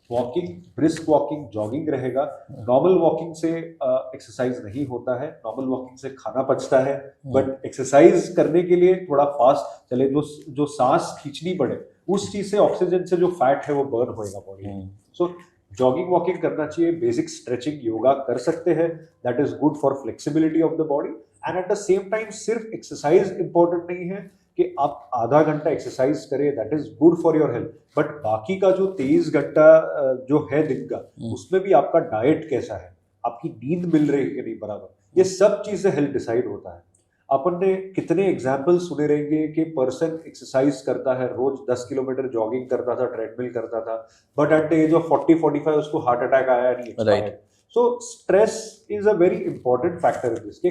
walking, brisk walking, jogging रहेगा। नॉर्मल वॉकिंग से एक्सरसाइज नहीं होता है, नॉर्मल वॉकिंग से खाना पचता है, बट एक्सरसाइज करने के लिए थोड़ा फास्ट चले, जो सांस खींचनी पड़े उस चीज से, ऑक्सीजन से जो फैट है वो बर्न होएगा बॉडी में। सो जॉगिंग वॉकिंग करना चाहिए, बेसिक स्ट्रेचिंग योगा कर सकते हैं, that is good for flexibility of the body. And eight the same time सिर्फ एक्सरसाइज इंपॉर्टेंट नहीं है कि आप आधा घंटा एक्सरसाइज करें, that is good for your health, but बाकी का जो 23 घंटा जो है दिन का, उसमें भी आपका डाइट कैसा है, आपकी नींद मिल रही है कि नहीं बराबर, ये सब चीजें हेल्थ डिसाइड होता है। अपन ने कितने एग्जाम्पल सुने रहेंगे कि पर्सन एक्सरसाइज करता है, रोज 10 किलोमीटर जॉगिंग करता था, ट्रेडमिल करता था, but at the age of 40-45 उसको हार्ट अटैक आया नहीं। So stress is a very important factor in this.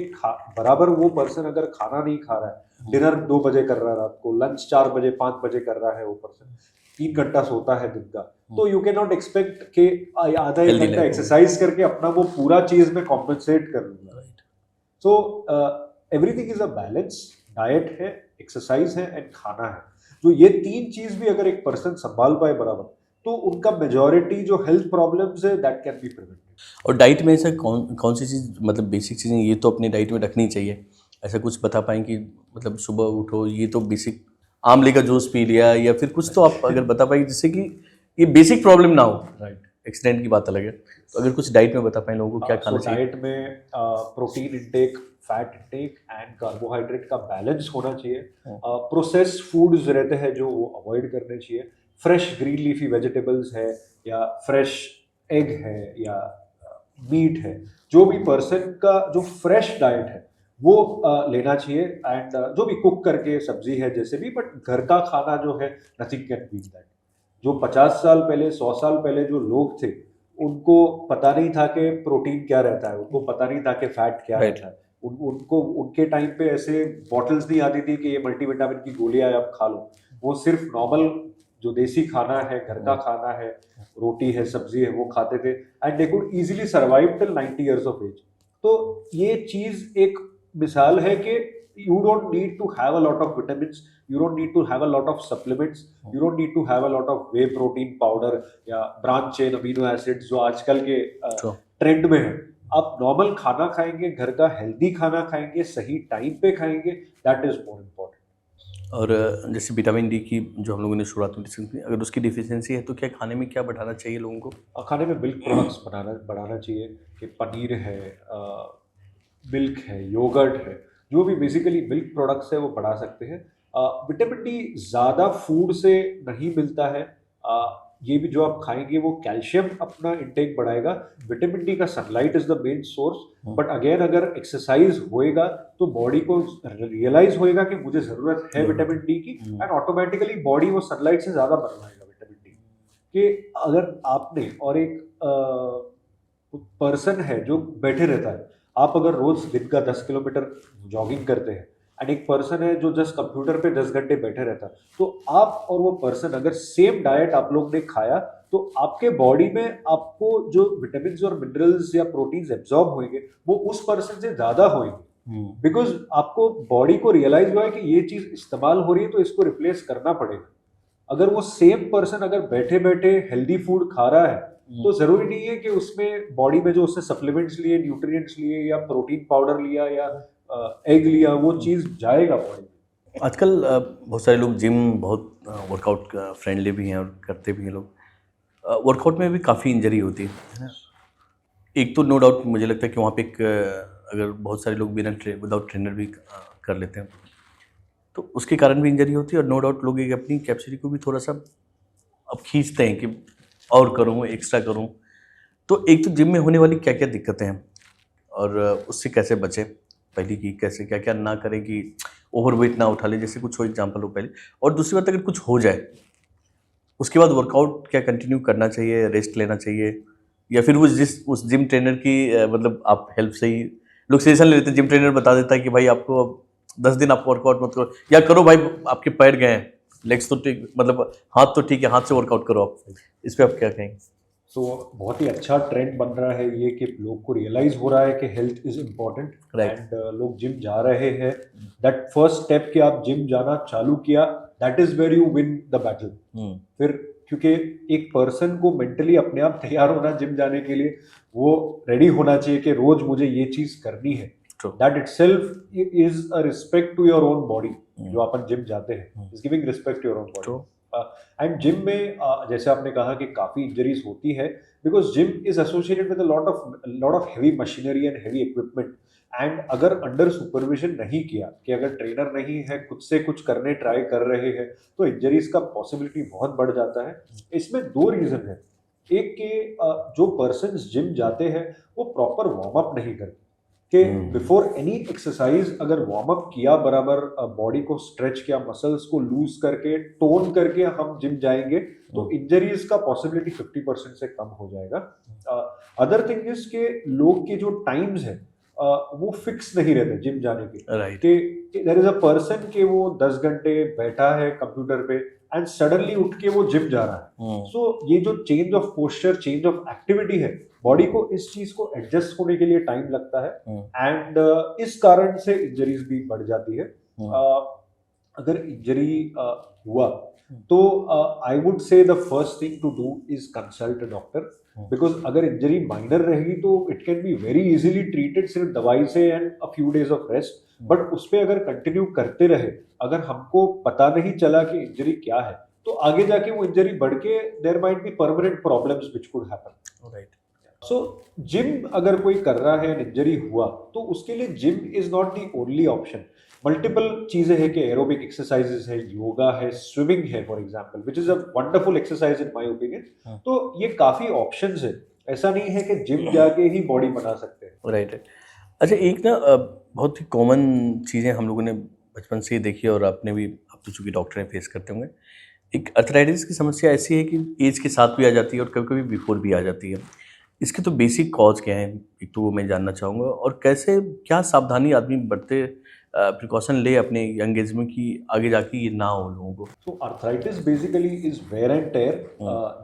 बराबर वो पर्सन अगर खाना नहीं खा रहा है, डिनर 2 बजे कर रहा है रात को, लंच 4 बजे 5 बजे कर रहा है, वो पर्सन 3 घंटा सोता है दिन का, तो यू कैन नॉट एक्सपेक्ट कि आधा 1 घंटा एक्सरसाइज करके अपना वो पूरा चीज में कॉम्पनसेट कर लूंगा। So everything is a balance, diet है, एक्सरसाइज है एंड खाना है। जो ये 3 चीज भी अगर एक पर्सन संभाल पाए बराबर, तो उनका मेजॉरिटी जो हेल्थ प्रॉब्लम्स है दैट कैन बी प्रिवेंटेड। और डाइट में ऐसा कौन सी चीज़, मतलब बेसिक चीज़ें ये तो अपनी डाइट में रखनी चाहिए, ऐसा कुछ बता पाएं कि मतलब सुबह उठो ये तो बेसिक आमले का जूस पी लिया या फिर कुछ तो आप अगर बता पाएंगे जिससे कि ये बेसिक प्रॉब्लम ना हो। राइट। एक्सीडेंट की बात अलग है, तो अगर कुछ डाइट में बता पाएं लोगों को क्या खाना चाहिए। डाइट में protein intake, fat intake and carbohydrate का बैलेंस होना चाहिए। प्रोसेस्ड फूड्स रहते हैं जो वो अवॉइड करने चाहिए। फ्रेश ग्रीन लीफी वेजिटेबल्स है या फ्रेश एग है या मीट है, जो भी पर्सन का जो फ्रेश डाइट है वो लेना चाहिए। एंड जो भी कुक करके सब्जी है जैसे भी, बट घर का खाना जो है नथिंग कैन बीट दैट। जो 50 साल पहले 100 साल पहले जो लोग थे उनको पता नहीं था कि प्रोटीन क्या रहता है, उनको पता नहीं था कि फैट क्या Right. रहता है। उनको उनके टाइम पे ऐसे बॉटल्स नहीं आती थी कि ये मल्टीविटामिन की गोलियां आप खा लो। वो सिर्फ नॉर्मल जो देसी खाना है, घर का खाना है, रोटी है, सब्जी है, वो खाते थे and they could easily survive till 90 years of age. तो ये चीज एक मिसाल है कि you don't need to have a lot of vitamins, you don't need to have a lot of supplements, you don't need to have a lot of whey protein powder या branch chain amino acids जो आजकल के trend में है। आप normal खाना खाएंगे, घर का हेल्दी खाना खाएंगे, सही टाइम पे खाएंगे, दैट इज मोर इम्पोर्टेंट। और जैसे विटामिन डी की जो हम लोगों ने शुरुआत में डिस्कस की, अगर उसकी डिफिशियंसी है तो क्या खाने में क्या बढ़ाना चाहिए लोगों को। खाने में मिल्क प्रोडक्ट्स बढ़ाना चाहिए कि पनीर है, मिल्क है, योगर्ट है, जो भी बेसिकली मिल्क प्रोडक्ट्स है वो बढ़ा सकते हैं। विटामिन डी ज़्यादा फूड से नहीं मिलता है। ये भी जो आप खाएंगे वो कैल्शियम अपना इंटेक बढ़ाएगा। विटामिन डी का sunlight is the main source, but again अगर एक्सरसाइज होएगा तो बॉडी को रियलाइज होएगा कि मुझे ज़रूरत है विटामिन डी की, एंड ऑटोमेटिकली बॉडी वो सनलाइट से ज़्यादा बनवाएगा विटामिन डी। कि अगर आपने और एक पर्सन है जो बैठे रहता है, आप अगर रोज दिन का 10 किलोमीटर जॉगिंग करते हैं एंड एक पर्सन है जो जस्ट कंप्यूटर पे 10 घंटे बैठे रहता है, तो आप और वो पर्सन अगर सेम डाइट आप लोग ने खाया तो आपके बॉडी में आपको जो विटामिन और मिनरल्स या प्रोटीन्स एब्जॉर्ब होंगे वो उस पर्सन से ज्यादा होंगे, बिकॉज आपको बॉडी को रियलाइज हुआ है कि ये चीज इस्तेमाल हो रही है तो इसको रिप्लेस करना पड़ेगा। अगर वो सेम पर्सन अगर बैठे बैठे हेल्दी फूड खा रहा है तो जरूरी नहीं है कि उसमें बॉडी में जो उसने सप्लीमेंट्स लिए, न्यूट्रिएंट्स लिए या प्रोटीन पाउडर लिया या एग लिया, वो चीज़ जाएगा बॉडी में। आजकल बहुत सारे लोग जिम बहुत वर्कआउट फ्रेंडली भी हैं और करते भी हैं लोग। वर्कआउट में भी काफ़ी इंजरी होती है ना। एक तो नो डाउट मुझे लगता है कि वहाँ पे एक अगर बहुत सारे लोग बिना विदाउट ट्रेनर भी कर लेते हैं तो उसके कारण भी इंजरी होती है। और नो डाउट लोग एक अपनी कैपेसिटी को भी थोड़ा सा अब खींचते हैं कि और करूँ, एक्स्ट्रा करूँ। तो एक तो जिम में होने वाली क्या क्या दिक्कतें हैं और उससे कैसे बचें, पहली की कैसे क्या क्या ना करें कि ओवरवेट ना उठा ले, जैसे कुछ हो एग्जाम्पल हो पहले। और दूसरी बात, अगर कुछ हो जाए उसके बाद वर्कआउट क्या कंटिन्यू करना चाहिए, रेस्ट लेना चाहिए, या फिर उस जिम ट्रेनर की मतलब आप हेल्प से ही लोग सजेशन ले लेते हैं। जिम ट्रेनर बता देता है कि भाई आपको 10 दिन आपको वर्कआउट मत करो, या करो भाई आपके पैर गए हैं, लेग्स तो ठीक, मतलब हाथ तो ठीक है, हाथ से वर्कआउट करो आप। इस पर आप क्या कहेंगे। तो बहुत ही अच्छा ट्रेंड बन रहा है ये कि लोग को रियलाइज हो रहा है कि हेल्थ इज इम्पोर्टेंट एंड लोग जिम जा रहे हैं। दैट फर्स्ट स्टेप कि आप जिम जाना चालू किया, that is where you win the battle. फिर क्योंकि एक पर्सन को मेंटली अपने आप तैयार होना जिम जाने के लिए, वो रेडी होना चाहिए कि रोज मुझे ये चीज करनी है। That itself is a respect to your own body. जो अपन जिम जाते हैं is giving respect to your own body. And gym में जैसे आपने कहा कि काफ़ी इंजरीज होती है because gym is associated with lot of heavy machinery and heavy equipment. And अगर अंडर सुपरविजन नहीं किया, कि अगर ट्रेनर नहीं है, खुद से कुछ करने ट्राई कर रहे हैं, तो इंजरीज का पॉसिबिलिटी बहुत बढ़ जाता है। इसमें दो रीज़न है। एक कि जो पर्सन जिम जाते हैं वो प्रॉपर वार्म अप नहीं करते, कि बिफोर एनी एक्सरसाइज अगर वार्म अप किया, बराबर बॉडी को स्ट्रेच किया, मसल्स को लूज करके टोन करके हम जिम जाएंगे तो इंजरीज का पॉसिबिलिटी 50% से कम हो जाएगा। अदर थिंग इज के लोग के जो टाइम्स है वो फिक्स नहीं रहते जिम जाने के। कि देयर इज अ पर्सन के वो 10 घंटे बैठा है कंप्यूटर पे एंड सडनली उठ के वो जिम जा रहा है। सो ये जो change of posture, change of activity है, बॉडी को इस चीज को एडजस्ट होने के लिए टाइम लगता है एंड इस कारण से इंजरीज भी बढ़ जाती है। अगर इंजरी हुआ तो I would say the first thing to do is consult a doctor, because अगर इंजरी माइनर रहेगी तो it can be very easily treated सिर्फ दवाई से and a few days of rest. But उस पर अगर कंटिन्यू करते रहे, अगर हमको पता नहीं चला कि इंजरी क्या है, तो आगे जाके वो इंजरी बढ़ के there might be permanent problems which could happen. Right. So gym अगर कोई कर रहा है, इंजरी हुआ, तो उसके लिए gym is not the only option. Multiple चीजें हैं कि एरोबिक एक्सरसाइजेस है, योगा है, स्विमिंग है for example, which is a wonderful exercise in my opinion. तो ये काफी ऑप्शंस है, ऐसा नहीं है कि जिम जाके ही बॉडी बना सकते हैं। राइट। अच्छा, एक ना बहुत ही कॉमन चीज़ें हम लोगों ने बचपन से ही देखी और आपने भी, आप तो चूँकि डॉक्टर हैं, फेस करते होंगे। एक अर्थराइटिस की समस्या ऐसी है कि एज के साथ भी आ जाती है और कभी-कभी बिफोर भी आ जाती है। इसके तो बेसिक कॉज़ क्या हैं? एक तो वो मैं जानना चाहूँगा, और कैसे, क्या सावधानी आदमी बरते, प्रिकॉशन ले अपने यंग एज में कि आगे जाके ये ना हो लोगों को? तो arthritis basically is wear and tear,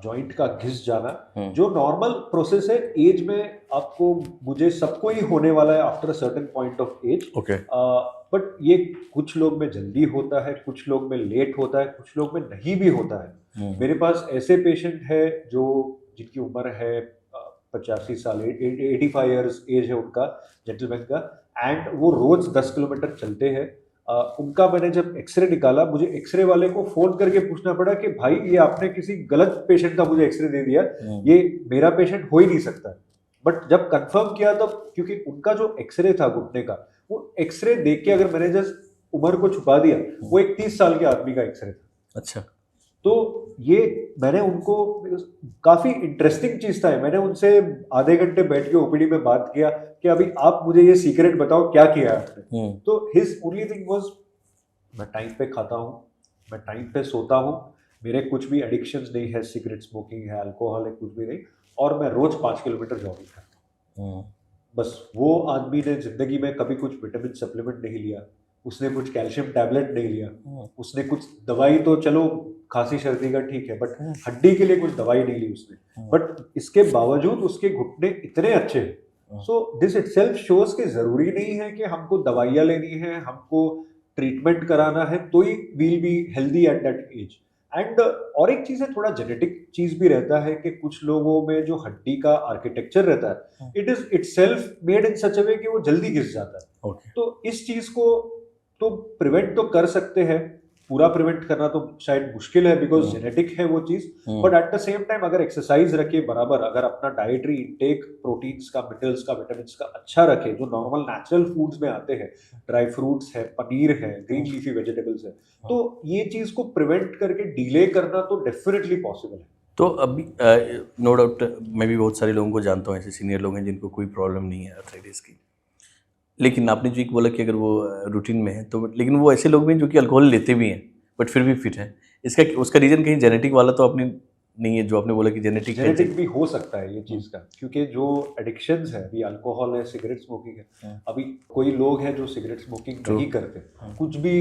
joint का घिस जाना, जो नॉर्मल प्रोसेस है। एज में आपको, मुझे, सबको ही होने वाला है after a certain point of age. Okay. But ये कुछ लोग में जल्दी होता है, कुछ लोग में लेट होता है, कुछ लोग में नहीं भी होता है। मेरे पास ऐसे पेशेंट है जो, जिनकी उम्र है 85 साल, 85 ईयर्स एज है उनका, जेंटलमैन का, एंड वो रोज 10 किलोमीटर चलते हैं। उनका मैंने जब एक्सरे निकाला, मुझे एक्सरे वाले को फोन करके पूछना पड़ा कि भाई ये आपने किसी गलत पेशेंट का मुझे एक्सरे दे दिया, ये मेरा पेशेंट हो ही नहीं सकता। बट जब कंफर्म किया तब, क्योंकि उनका जो एक्सरे था घुटने का, वो एक्सरे देख के अगर मैंने जस्ट उम्र को छुपा दिया, वो एक 30 साल के आदमी का एक्सरे था। अच्छा। तो ये मैंने उनको, काफी इंटरेस्टिंग चीज था, मैंने उनसे आधे घंटे बैठ के ओपीडी में बात किया कि अभी आप मुझे ये सीक्रेट बताओ क्या किया आपने। तो हिज ओनली थिंग वाज, मैं टाइम पे खाता हूँ, मैं टाइम पे सोता हूँ, मेरे कुछ भी एडिक्शंस नहीं है, सिगरेट स्मोकिंग है, अल्कोहल है, कुछ भी नहीं, और मैं रोज 5 किलोमीटर जॉगिंग करता हूँ। बस वो आदमी ने जिंदगी में कभी कुछ विटामिन सप्लीमेंट नहीं लिया, उसने कुछ कैल्शियम टैबलेट नहीं लिया, उसने कुछ दवाई, तो चलो खांसी सर्दी का ठीक है, बट हड्डी के लिए कुछ दवाई नहीं ली उसने। बट इसके बावजूद उसके घुटने इतने अच्छे हैं। सो दिस इटसेल्फ शोज कि जरूरी नहीं है कि हमको दवाइयाँ लेनी है, हमको ट्रीटमेंट कराना है तो ही we'll be healthy at that age. And और एक चीज है, थोड़ा जेनेटिक चीज भी रहता है कि कुछ लोगों में जो हड्डी का आर्किटेक्चर रहता है, it is itself made in such a way कि वो जल्दी घिस जाता है। तो इस चीज को तो प्रिवेंट तो कर सकते हैं, पूरा प्रिवेंट करना तो शायद मुश्किल है बिकॉज जेनेटिक है वो चीज। But at the same time अगर एक्सरसाइज रखे बराबर, अगर अपना डाइटरी इंटेक प्रोटीन्स का, मिनरल्स का, विटामिन्स का अच्छा रखे, जो नॉर्मल नेचुरल फूड्स में आते हैं, ड्राई फ्रूट्स है, पनीर है, ग्रीन लीफी वेजिटेबल्स है, तो ये चीज को प्रिवेंट करके डिले करना तो डेफिनेटली पॉसिबल है। तो अभी नो डाउट मैं भी बहुत सारे लोगों को जानता हूँ, ऐसे सीनियर लोग हैं जिनको कोई प्रॉब्लम नहीं है आर्थराइटिस की, लेकिन आपने जो एक बोला कि अगर वो रूटीन में है तो, लेकिन वो ऐसे लोग भी हैं जो कि अल्कोहल लेते भी हैं बट फिर भी फिट है। इसका, उसका रीज़न कहीं जेनेटिक वाला तो आपने नहीं है, जो आपने बोला कि जेनेटिक भी हो सकता है ये चीज का, क्योंकि जो एडिक्शंस है, अभी अल्कोहल है, सिगरेट स्मोकिंग है, अभी कोई लोग हैं जो सिगरेट स्मोकिंग नहीं करते, कुछ भी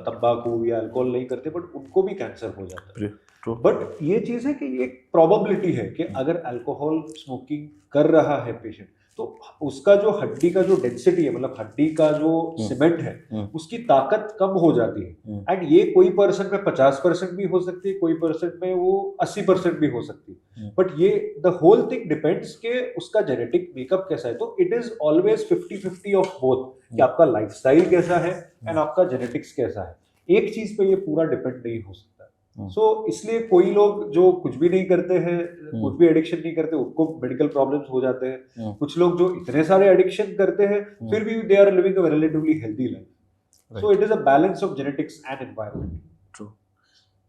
तंबाकू या अल्कोहल नहीं करते, बट उनको भी कैंसर हो जाता है। बट ये चीज है कि एक प्रोबेबिलिटी है कि अगर अल्कोहल स्मोकिंग कर रहा है पेशेंट, तो उसका जो हड्डी का जो डेंसिटी है, मतलब हड्डी का जो सीमेंट है, उसकी ताकत कम हो जाती है। एंड ये कोई पर्सन में 50% भी हो सकती है, कोई पर्सन में वो 80% भी हो सकती है। बट ये द होल थिंग डिपेंड्स के उसका जेनेटिक मेकअप कैसा है। तो it is always 50-50 of both, कि आपका लाइफस्टाइल कैसा है एंड आपका जेनेटिक्स कैसा है। एक चीज पे ये पूरा डिपेंड नहीं हो सकता। सो इसलिए कोई लोग जो कुछ भी नहीं करते हैं, कुछ भी एडिक्शन नहीं करते, उनको मेडिकल प्रॉब्लम्स हो जाते हैं। कुछ लोग जो इतने सारे एडिक्शन करते हैं, फिर भी they are living a relatively healthy life. So it is a balance of genetics and environment. True.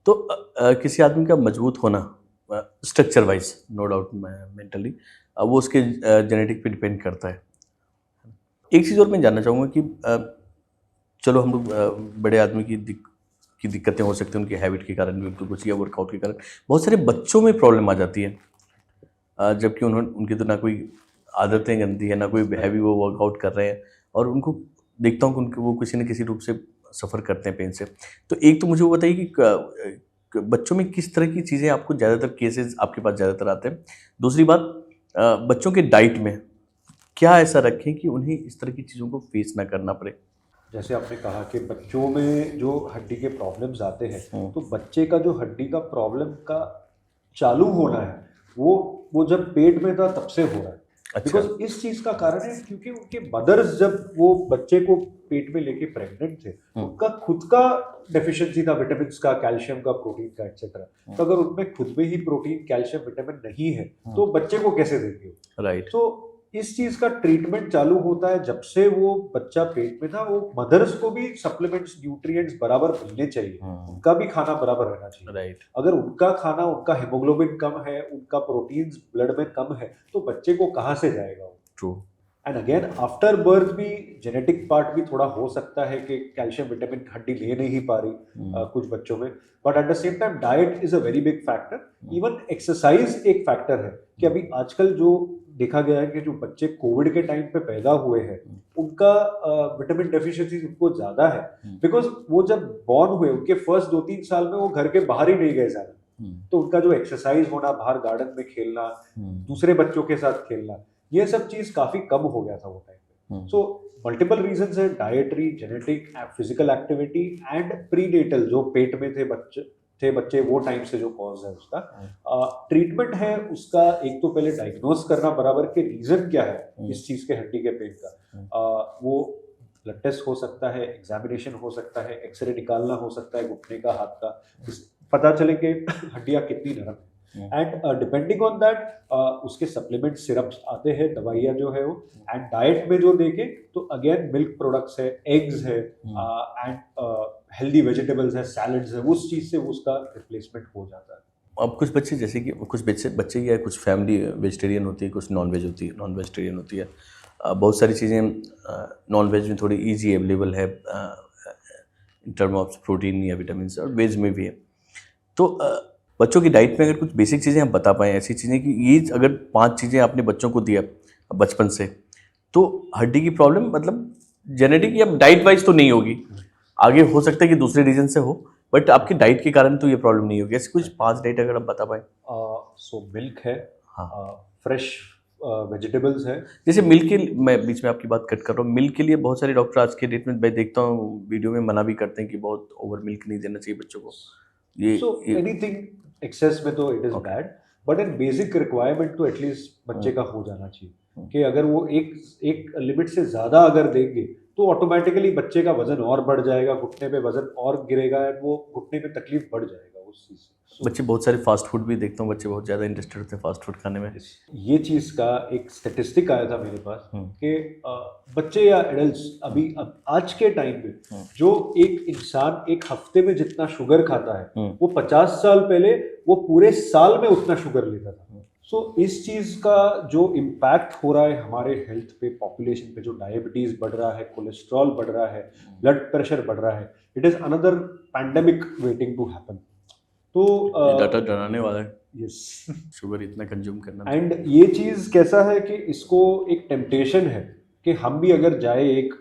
तो किसी आदमी का मजबूत होना structure wise, no doubt mentally, वो उसके जेनेटिक पे डिपेंड करता है। एक चीज़ और मैं जानना चाहूँगा कि चलो हम लोग बड़े आदमी की दिक्कतें हो सकती हैं, उनकी हैबिट के कारण भी, उनको कुछ या वर्कआउट के कारण बहुत सारे बच्चों में प्रॉब्लम आ जाती है, जबकि उनकी तो ना कोई आदतें गंदी है, ना कोई हैवी वो वर्कआउट कर रहे हैं, और उनको देखता हूँ कि उनको वो किसी न किसी रूप से सफ़र करते हैं पेन से। तो एक तो मुझे वो बताइए कि बच्चों में किस तरह की चीज़ें आपको ज़्यादातर केसेस आपके पास ज़्यादातर आते हैं। दूसरी बात, बच्चों के डाइट में क्या ऐसा रखें कि उन्हें इस तरह की चीज़ों को फेस ना करना पड़े। जैसे आपने कहा कि बच्चों में जो हड्डी के प्रॉब्लम्स आते हैं, तो बच्चे का जो हड्डी का प्रॉब्लम का चालू होना है वो जब पेट में था तब से हो रहा है। अच्छा। बिकॉज इस चीज का कारण है क्योंकि उनके मदर्स जब वो बच्चे को पेट में लेके प्रेग्नेंट थे, उनका खुद का डेफिशिएंसी था विटामिन का, कैल्शियम का, प्रोटीन का, एक्सेट्रा। तो अगर उनमें खुद में ही प्रोटीन, कैल्शियम, विटामिन नहीं है तो बच्चे को कैसे देंगे? राइट। तो इस चीज का ट्रीटमेंट चालू होता है जब से वो बच्चा पेट में था। वो मदर्स को भी सप्लीमेंट्स, न्यूट्रिएंट्स बराबर मिलने चाहिए, उनका भी खाना बराबर रहना चाहिए। राइट। अगर उनका खाना, उनका हेमोग्लोबिन कम है, उनका प्रोटीन्स ब्लड में कम है, तो बच्चे को कहाँ से जाएगा वो? True. And again after birth भी जेनेटिक पार्ट भी थोड़ा हो सकता है कि कैल्शियम, विटामिन हड्डी ले नहीं पा रही कुछ बच्चों में, but at the same time diet is a very big factor. Even exercise एक फैक्टर है कि अभी आजकल जो देखा गया है कि जो बच्चे कोविड के टाइम पे पैदा हुए हैं उनका विटामिन डेफिशिएंसी उनको ज्यादा है, बिकॉज वो जब बॉर्न हुए उनके फर्स्ट 2-3 साल में वो घर के बाहर ही नहीं गए ज्यादा। तो उनका जो एक्सरसाइज होना, बाहर गार्डन में खेलना, दूसरे बच्चों के साथ खेलना, ये सब चीज काफी कम हो गया था वो टाइम पे। सो मल्टीपल रीजंस है, dietary, genetic, physical activity and prenatal, जो पेट में थे बच्चे वो टाइम से जो कॉज है उसका ट्रीटमेंट है उसका। एक तो पहले डायग्नोस करना बराबर के रीजन क्या है इस चीज के हड्डी के पेन का। वो ब्लड टेस्ट हो सकता है, एग्जामिनेशन हो सकता है, एक्सरे निकालना हो सकता है घुटने का, हाथ का, पता चले कि हड्डियां कितनी नरम है। एंड डिपेंडिंग ऑन दैट उसके सप्लीमेंट, सिरप्स आते हैं, दवाइयाँ जो है वो। एंड डाइट में जो देखें तो अगेन मिल्क प्रोडक्ट्स है, एग्स है, एंड हेल्दी वेजिटेबल्स है, सैलड्स है, उस चीज से उसका रिप्लेसमेंट हो जाता है। अब कुछ बच्चे, जैसे कि कुछ बच्चे या कुछ फैमिली वेजिटेरियन होती है, कुछ नॉन वेज होती है, नॉन वेजिटेरियन होती है। बहुत सारी चीज़ें नॉन वेज में थोड़ी इजी अवेलेबल है इन टर्म ऑफ प्रोटीन या विटामिन, और वेज में भी है। तो बच्चों की डाइट में अगर कुछ बेसिक चीज़ें हम बता पाएँ, ऐसी चीज़ें कि ये अगर 5 चीज़ें आपने बच्चों को दिया बचपन से, तो हड्डी की प्रॉब्लम मतलब जेनेटिक या डाइट वाइज तो नहीं होगी, आगे हो सकता है कि दूसरे रीजन से हो, बट आपकी डाइट के कारण तो ये प्रॉब्लम नहीं होगी। ऐसे कुछ 5 डाइट अगर आप बता पाएँ। सो मिल्क है, हाँ। फ्रेश वेजिटेबल्स है। जैसे मिल्क के, मैं बीच में आपकी बात कट कर रहा हूँ, मिल्क के लिए बहुत सारे डॉक्टर आज के डेट में मैं देखता हूँ वीडियो में मना भी करते हैं कि बहुत ओवर मिल्क नहीं देना चाहिए बच्चों को। सो एनीथिंग एक्सेस में तो it is bad, but in basic requirement तो एटलीस्ट बच्चे का हो जाना चाहिए कि अगर वो एक लिमिट से ज्यादा अगर देंगे तो ऑटोमेटिकली बच्चे का वजन और बढ़ जाएगा, घुटने पे वजन और गिरेगा, एंड वो घुटने पे तकलीफ बढ़ जाएगा उस चीज से। बच्चे बहुत सारे फास्ट फूड भी देखता हूँ, बच्चे बहुत ज़्यादा इंटरेस्टेड होते हैं फास्ट फूड खाने में। ये चीज का एक स्टेटिस्टिक आया था मेरे पास कि बच्चे या एडल्ट्स अभी अब आज के टाइम में जो एक इंसान एक हफ्ते में जितना शुगर खाता है वो 50 साल पहले वो पूरे साल में उतना शुगर लेता था। सो इस चीज का जो इम्पैक्ट हो रहा है हमारे हेल्थ पे, पॉपुलेशन पे, जो डायबिटीज बढ़ रहा है, कोलेस्ट्रॉल बढ़ रहा है, ब्लड प्रेशर बढ़ रहा है, it is another pandemic waiting to happen. तो डाटा डराने वाला है, यस, शुगर इतना कंज्यूम करना। एंड ये चीज कैसा है कि इसको एक टेम्पटेशन है कि हम भी अगर जाए एक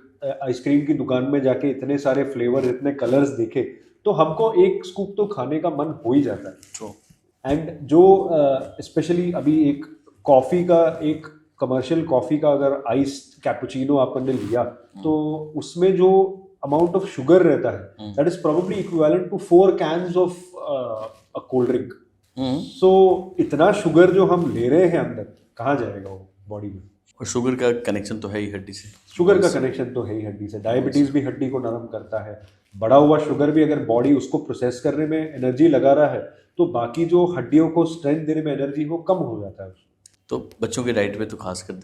आइसक्रीम की दुकान में जाके इतने सारे फ्लेवर, इतने कलर्स देखे तो हमको एक स्कूप तो खाने का मन हो ही जाता है। एंड जो स्पेशली अभी एक कॉफ़ी का, एक कमर्शियल कॉफ़ी का अगर आइस कैपुचिनो आपने लिया तो उसमें जो अमाउंट ऑफ शुगर रहता है that is probably equivalent to 4 cans of a cold drink. So इतना शुगर जो हम ले रहे हैं अंदर कहाँ जाएगा वो बॉडी में? और शुगर का कनेक्शन तो है ही हड्डी से, शुगर का कनेक्शन तो है ही हड्डी से। डायबिटीज भी हड्डी को नरम करता है, बढ़ा हुआ शुगर भी अगर बॉडी उसको प्रोसेस करने में एनर्जी लगा रहा है तो बाकी जो हड्डियों को स्ट्रेंथ देने में एनर्जी वो कम हो जाता है। तो बच्चों के डाइट पे तो खासकर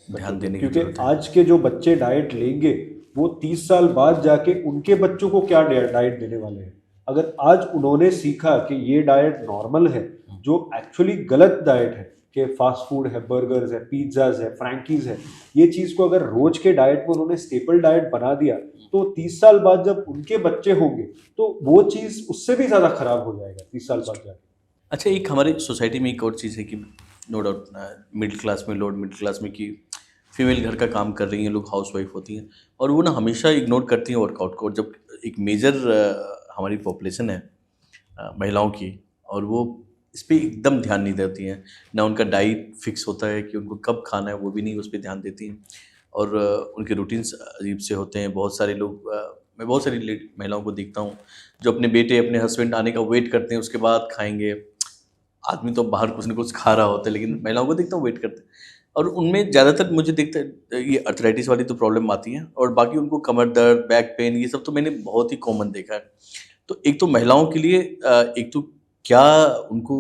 ध्यान देने की क्योंकि आज के जो बच्चे डाइट लेंगे वो 30 साल बाद जाके उनके बच्चों को क्या डाइट देने वाले हैं। अगर आज उन्होंने सीखा कि ये डाइट नॉर्मल है, जो एक्चुअली गलत डाइट है कि फास्ट फूड है, बर्गर्स है, पिज्जाज है, फ्रैंकीज है, ये चीज को अगर रोज के डाइट में उन्होंने स्टेपल डाइट बना दिया तो 30 साल बाद जब उनके बच्चे होंगे तो वो चीज उससे भी ज्यादा खराब हो जाएगा 30 साल बाद जाके। अच्छा, एक हमारी सोसाइटी में एक और चीज़ है कि नो डाउट मिडिल क्लास में, लोअर मिडिल क्लास में कि फीमेल घर का काम कर रही हैं, लोग हाउस वाइफ होती हैं और वो ना हमेशा इग्नोर करती हैं वर्कआउट को। और जब एक मेजर हमारी पॉपुलेशन है महिलाओं की और वो इस पर एकदम ध्यान नहीं देती हैं, ना उनका डाइट फिक्स होता है कि उनको कब खाना है वो भी नहीं उस पर ध्यान देती हैं। और उनके रूटीन्स अजीब से होते हैं। बहुत सारे लोग मैं बहुत सारी महिलाओं को देखता हूँ जो अपने बेटे अपने हस्बैंड आने का वेट करते हैं, उसके बाद खाएंगे। आदमी तो बाहर कुछ ना कुछ खा रहा होता है, लेकिन महिलाओं को देखता हूँ वेट करते हैं। और उनमें ज़्यादातर मुझे दिखता है ये अर्थराइटिस वाली तो प्रॉब्लम आती है, और बाकी उनको कमर दर्द, बैक पेन, ये सब तो मैंने बहुत ही कॉमन देखा है। तो एक तो महिलाओं के लिए एक तो क्या उनको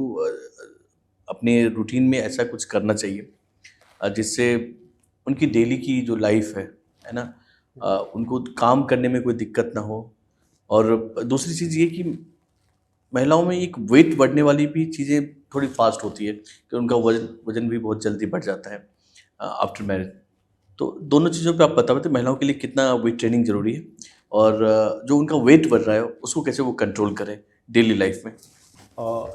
अपने रूटीन में ऐसा कुछ करना चाहिए जिससे उनकी डेली की जो लाइफ है ना, उनको काम करने में कोई दिक्कत ना हो। और दूसरी चीज़ ये कि महिलाओं में एक वेट बढ़ने वाली भी चीज़ें थोड़ी फास्ट होती है कि उनका वजन वजन भी बहुत जल्दी बढ़ जाता है आफ्टर मैरिज। तो दोनों चीज़ों पे आप बताते महिलाओं के लिए कितना वेट ट्रेनिंग ज़रूरी है, और जो उनका वेट बढ़ रहा है उसको कैसे वो कंट्रोल करें डेली लाइफ में।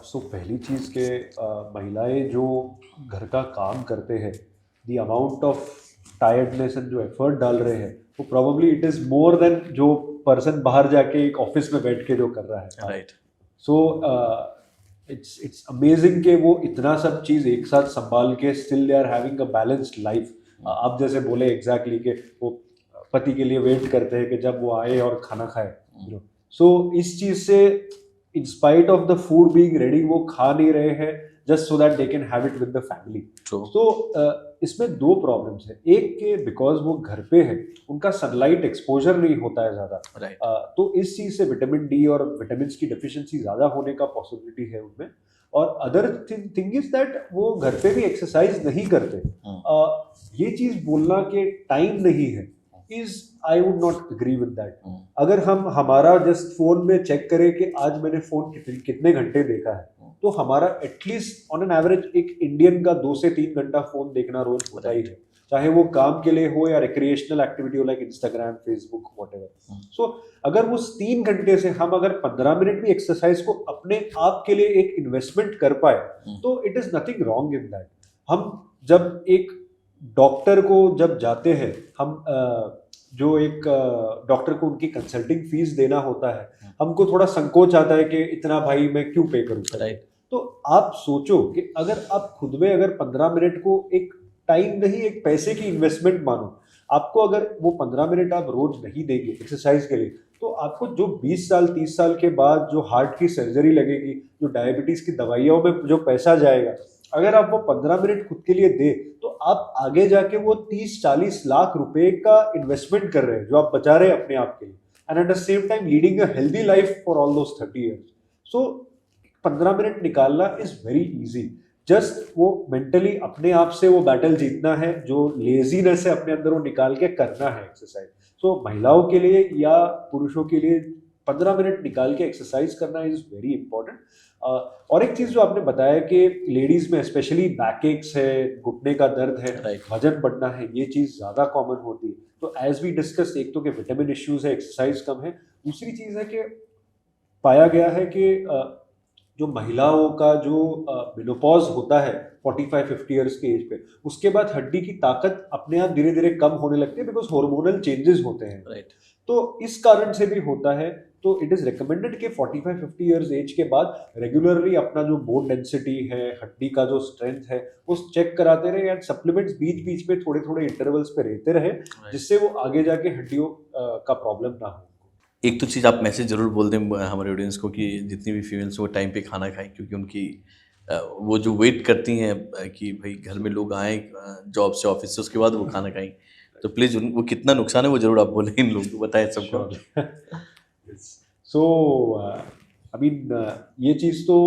सो पहली चीज़ के महिलाएं जो घर का काम करते हैं, the amount of tiredness and जो एफर्ट डाल रहे हैं, वो probably it is more than जो पर्सन बाहर जाके एक ऑफिस में बैठ के जो कर रहा है। राइट। सो इट्स अमेजिंग कि वो इतना सब चीज़ एक साथ संभाल के still they are having a balanced life. आप जैसे बोले एग्जैक्टली कि वो पति के लिए वेट करते हैं कि जब वो आए और खाना खाए। सो इस चीज़ से in spite of the food being ready वो खा नहीं रहे हैं just so that they can have it with the family. तो इसमें दो प्रॉब्लम्स है। एक के बिकॉज वो घर पे है, उनका सनलाइट एक्सपोजर नहीं होता है ज़्यादा, राइट। तो इस चीज़ से विटामिन डी और विटामिन की डेफिशिएंसी ज़्यादा होने का पॉसिबिलिटी है उनमें। और अदर थिंग इज दैट वो घर पे भी एक्सरसाइज नहीं करते। ये चीज़ बोलना कि टाइम नहीं है is I would not agree with that. अगर हम हमारा जस्ट फोन में चेक करें कि आज मैंने फोन कितने घंटे देखा है, तो हमारा एटलीस्ट ऑन एन एवरेज एक इंडियन का 2 से 3 घंटा फोन देखना रोज होता ही है, चाहे वो काम के लिए हो या रिक्रिएशनल एक्टिविटी हो लाइक इंस्टाग्राम, फेसबुक, व्हाटएवर। सो अगर वो 3 घंटे से हम अगर 15 मिनट भी एक्सरसाइज को अपने आप के लिए एक इन्वेस्टमेंट कर पाए तो it is nothing wrong in that. हम जब एक डॉक्टर को जब जाते हैं, हम जो एक डॉक्टर को उनकी कंसल्टिंग फीस देना होता है, हमको थोड़ा संकोच आता है कि इतना भाई मैं क्यों पे करूँ। राइट। तो आप सोचो कि अगर आप खुद में अगर 15 मिनट को एक टाइम नहीं, एक पैसे की इन्वेस्टमेंट मानो, आपको अगर वो 15 मिनट आप रोज नहीं देंगे एक्सरसाइज के लिए, तो आपको जो 20 साल 30 साल के बाद जो हार्ट की सर्जरी लगेगी, जो डायबिटीज की दवाइयों में जो पैसा जाएगा, अगर आप वो 15 मिनट खुद के लिए दे तो आप आगे जाके वो 30-40 लाख रुपए का इन्वेस्टमेंट कर रहे हैं जो आप बचा रहे हैं अपने आप के लिए, and eight the same time leading a healthy life for all those 30 years. So 15 minute निकालना इज वेरी इजी। जस्ट वो मेंटली अपने आप से वो बैटल जीतना है, जो लेजीनेस है अपने अंदर वो निकाल के करना है एक्सरसाइज। सो महिलाओं के लिए या पुरुषों के लिए 15 मिनट निकाल के एक्सरसाइज करना इज वेरी इंपॉर्टेंट। और एक चीज जो आपने बताया कि लेडीज में स्पेशली बैक एक्स है, घुटने का दर्द है, Right. वजन बढ़ना है, ये चीज ज्यादा कॉमन होती है। तो एज वी डिस्कस, एक तो कि विटामिन इश्यूज है, एक्सरसाइज कम है, दूसरी चीज है कि पाया गया है कि जो महिलाओं का जो मेनोपॉज होता है 45-50 ईयर्स के एज पे, उसके बाद हड्डी की ताकत अपने आप धीरे धीरे कम होने लगती है बिकॉज हार्मोनल चेंजेस होते हैं। राइट। तो इस कारण से भी होता है। तो इट इज रिकमेंडेड कि 45-50 ईयर्स एज के बाद रेगुलरली अपना जो बोन डेंसिटी है, हड्डी का जो स्ट्रेंथ है, वो चेक कराते रहे एंड सप्लीमेंट्स बीच बीच में थोड़े थोड़े इंटरवल्स पे रहते रहे, जिससे वो आगे जाके हड्डियों का प्रॉब्लम ना हो। एक तो चीज़ आप मैसेज ज़रूर बोल दें हमारे ऑडियंस को कि जितनी भी फीमेल्स वो टाइम पे खाना खाएं, क्योंकि उनकी वो जो वेट करती हैं कि भाई घर में लोग आएँ जॉब से, ऑफिस से, उसके बाद वो खाना खाएं। तो प्लीज़ वो कितना नुकसान है वो ज़रूर आप बोलें, इन लोगों को बताएं सबको। सो आई मीन ये चीज़ तो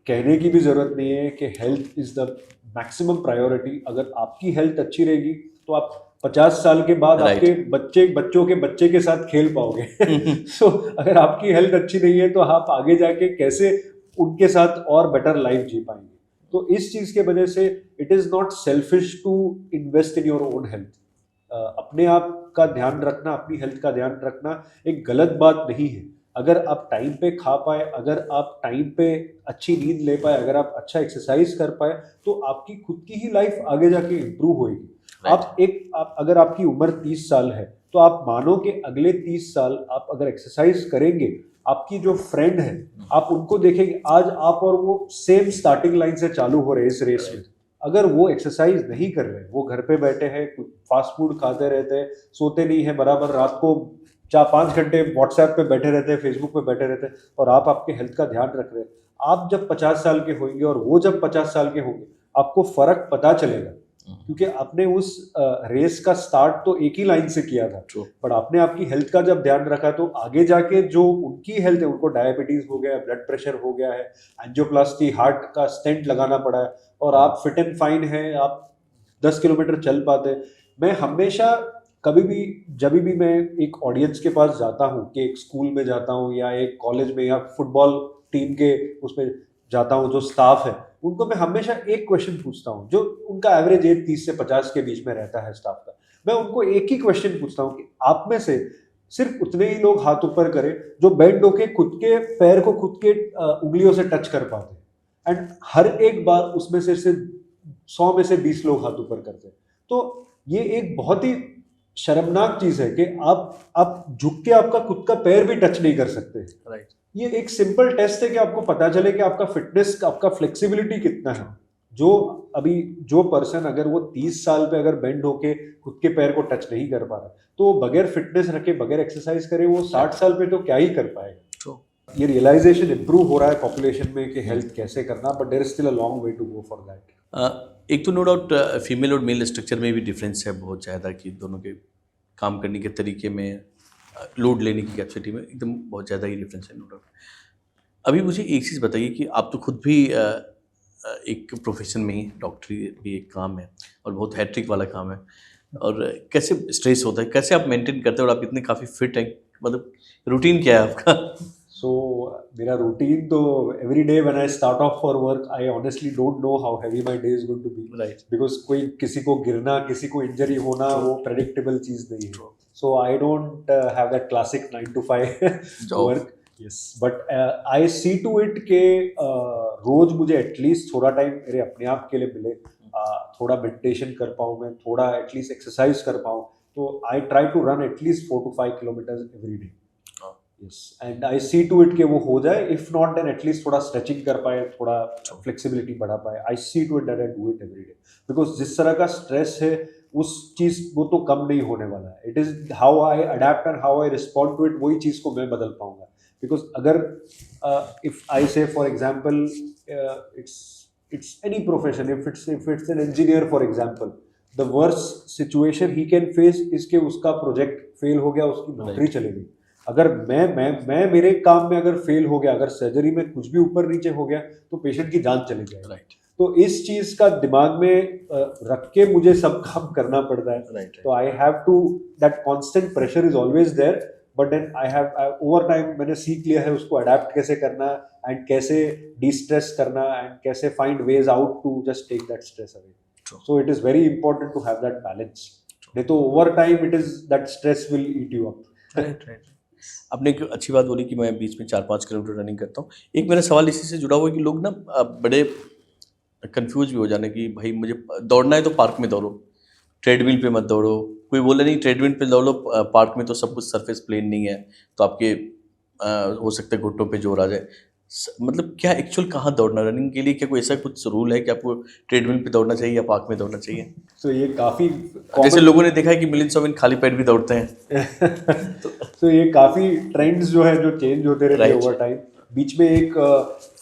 कहने की भी ज़रूरत नहीं है कि health is the maximum priority. अगर आपकी हेल्थ अच्छी रहेगी तो आप 50 साल के बाद Right. आपके बच्चों के बच्चे के साथ खेल पाओगे। सो अगर आपकी हेल्थ अच्छी नहीं है तो आप आगे जाके कैसे उनके साथ और बेटर लाइफ जी पाएंगे। तो इस चीज़ के वजह से it is not selfish to invest in your own health. अपने आप का ध्यान रखना, अपनी हेल्थ का ध्यान रखना एक गलत बात नहीं है। अगर आप टाइम पे खा पाए, अगर आप टाइम पे अच्छी नींद ले पाए, अगर आप अच्छा एक्सरसाइज कर पाए, तो आपकी खुद की ही लाइफ आगे जाके इम्प्रूव होएगी। आप अगर आपकी उम्र 30 साल है तो आप मानो कि अगले 30 साल आप अगर एक्सरसाइज करेंगे, आपकी जो फ्रेंड है आप उनको देखेंगे, आज आप और वो सेम स्टार्टिंग लाइन से चालू हो रहे हैं इस रेस में। अगर वो एक्सरसाइज नहीं कर रहे, वो घर पे बैठे हैं, फास्ट फूड खाते रहते हैं, सोते नहीं है बराबर, रात को 4-5 घंटे व्हाट्सएप पे बैठे रहते हैं, फेसबुक पे बैठे रहते हैं, और आप आपके हेल्थ का ध्यान रख रहे हैं, आप जब 50 साल के होंगे और वो जब 50 साल के होंगे, आपको फर्क पता चलेगा, क्योंकि आपने उस रेस का स्टार्ट तो एक ही लाइन से किया था, बट आपने आपकी हेल्थ का जब ध्यान रखा तो आगे जाके जो उनकी हेल्थ है, उनको डायबिटीज हो गया है, ब्लड प्रेशर हो गया है, एंजियोप्लास्टी, हार्ट का स्टेंट लगाना पड़ा है, और आप फिट एंड फाइन है, आप 10 किलोमीटर चल पाते। मैं हमेशा कभी भी जब भी मैं एक ऑडियंस के पास जाता हूँ, कि एक स्कूल में जाता हूँ या एक कॉलेज में या फुटबॉल टीम के उसमें जाता हूँ, जो स्टाफ है उनको मैं हमेशा एक क्वेश्चन पूछता हूँ, जो उनका एवरेज एज 30 से 50 के बीच में रहता है स्टाफ का। मैं उनको एक ही क्वेश्चन पूछता हूँ कि आप में से सिर्फ उतने ही लोग हाथ ऊपर करें जो बेंड होके खुद के पैर को खुद के उंगलियों से टच कर पाते हैं, एंड हर एक बार उसमें से सिर्फ 100 में से 20 लोग हाथ ऊपर करते हैं। तो ये एक बहुत ही शर्मनाक चीज है कि आप झुक के आपका खुद का पैर भी टच नहीं कर सकते। राइट। ये एक सिंपल टेस्ट है कि आपको पता चले कि आपका फिटनेस, आपका फ्लेक्सिबिलिटी कितना है। जो पर्सन अगर वो 30 साल पे अगर बेंड होके खुद के पैर को टच नहीं कर पा रहा, तो बगैर फिटनेस रखे, बगैर एक्सरसाइज करे, वो 60 साल पे तो क्या ही कर पाएगा। ये रियलाइजेशन इंप्रूव हो रहा है पॉपुलेशन में कि हेल्थ कैसे करना, but there is still a long way to go for that. एक तो नो डाउट फीमेल और मेल स्ट्रक्चर में भी डिफरेंस है बहुत ज़्यादा, कि दोनों के काम करने के तरीके में, लोड लेने की कैपेसिटी में एकदम बहुत ज़्यादा ही डिफरेंस है, नो डाउट। अभी मुझे एक चीज़ बताइए कि आप तो खुद भी एक प्रोफेशन में ही, डॉक्टरी भी एक काम है और बहुत हैट्रिक वाला काम है, और कैसे स्ट्रेस होता है, कैसे आप मेंटेन करते हैं, और आप इतने काफ़ी फिट हैं, मतलब रूटीन क्या है आपका? So मेरा रूटीन तो every day when I start off for work, I honestly don't know how heavy my day is going to be. Right. Because कोई किसी को गिरना, किसी को इंजरी होना, वो predictable चीज नहीं है. So I don't have that classic 9 to 5 work. Yes, but I see to it के रोज मुझे एटलीस्ट थोड़ा टाइम मेरे अपने आप के लिए मिले, थोड़ा मेडिटेशन कर पाऊँ मैं, थोड़ा एटलीस्ट एक्सरसाइज कर पाऊँ, तो I try to run at least 4 to 5 kilometers every day. Yes, and I see to it कि वो हो जाए, if not then at least थोड़ा स्ट्रेचिंग कर पाए, थोड़ा फ्लेक्सिबिलिटी बढ़ा पाए। I see to it that I do it every day, because जिस तरह का स्ट्रेस है उस चीज वो तो कम नहीं होने वाला है। It is how I adapt and how I respond to it, वही चीज को मैं बदल पाऊंगा। Because अगर if I say for example it's any profession, if it's an engineer for example, the worst situation he can face is कि उसका project fail हो गया, उसकी नौकरी चली गई। अगर मैं मेरे काम में अगर फेल हो गया, अगर सर्जरी में कुछ भी ऊपर नीचे हो गया, तो पेशेंट की जान चली जाएगी। राइट। तो इस चीज का दिमाग में रख के मुझे सब काम करना पड़ता है। राइट। तो I have to, that constant pressure is always there, but then I have over time मैंने सीख लिया है उसको अडेप्ट कैसे करना, एंड कैसे डिस्ट्रेस करना, एंड कैसे find ways out to just take that stress away. So it is very important to have that balance, नहीं तो over time it is that stress will eat you up. Right. आपने एक अच्छी बात बोली कि मैं बीच में 4-5 किलोमीटर रनिंग करता हूँ। एक मेरा सवाल इसी से जुड़ा हुआ है कि लोग ना बड़े कंफ्यूज भी हो जाने कि भाई मुझे दौड़ना है तो पार्क में दौड़ो, ट्रेडमिल पे मत दौड़ो। कोई बोले नहीं ट्रेडमिल पे दौड़ो, पार्क में तो सब कुछ सरफेस प्लेन नहीं है, तो आपके हो सकता है घुटनों पे जोर आ जाए। मतलब क्या एक्चुअल कहाँ दौड़ना रनिंग के लिए? क्या कोई ऐसा कुछ रूल है कि आपको ट्रेडमिल पे दौड़ना चाहिए या पार्क में दौड़ना चाहिए? तो ये काफी जैसे लोगों ने देखा है कि मिलियंस ऑफ खाली पेट भी दौड़ते हैं। तो ये काफी ट्रेंड्स जो है जो चेंज होते रहते हैं ओवर टाइम। बीच में एक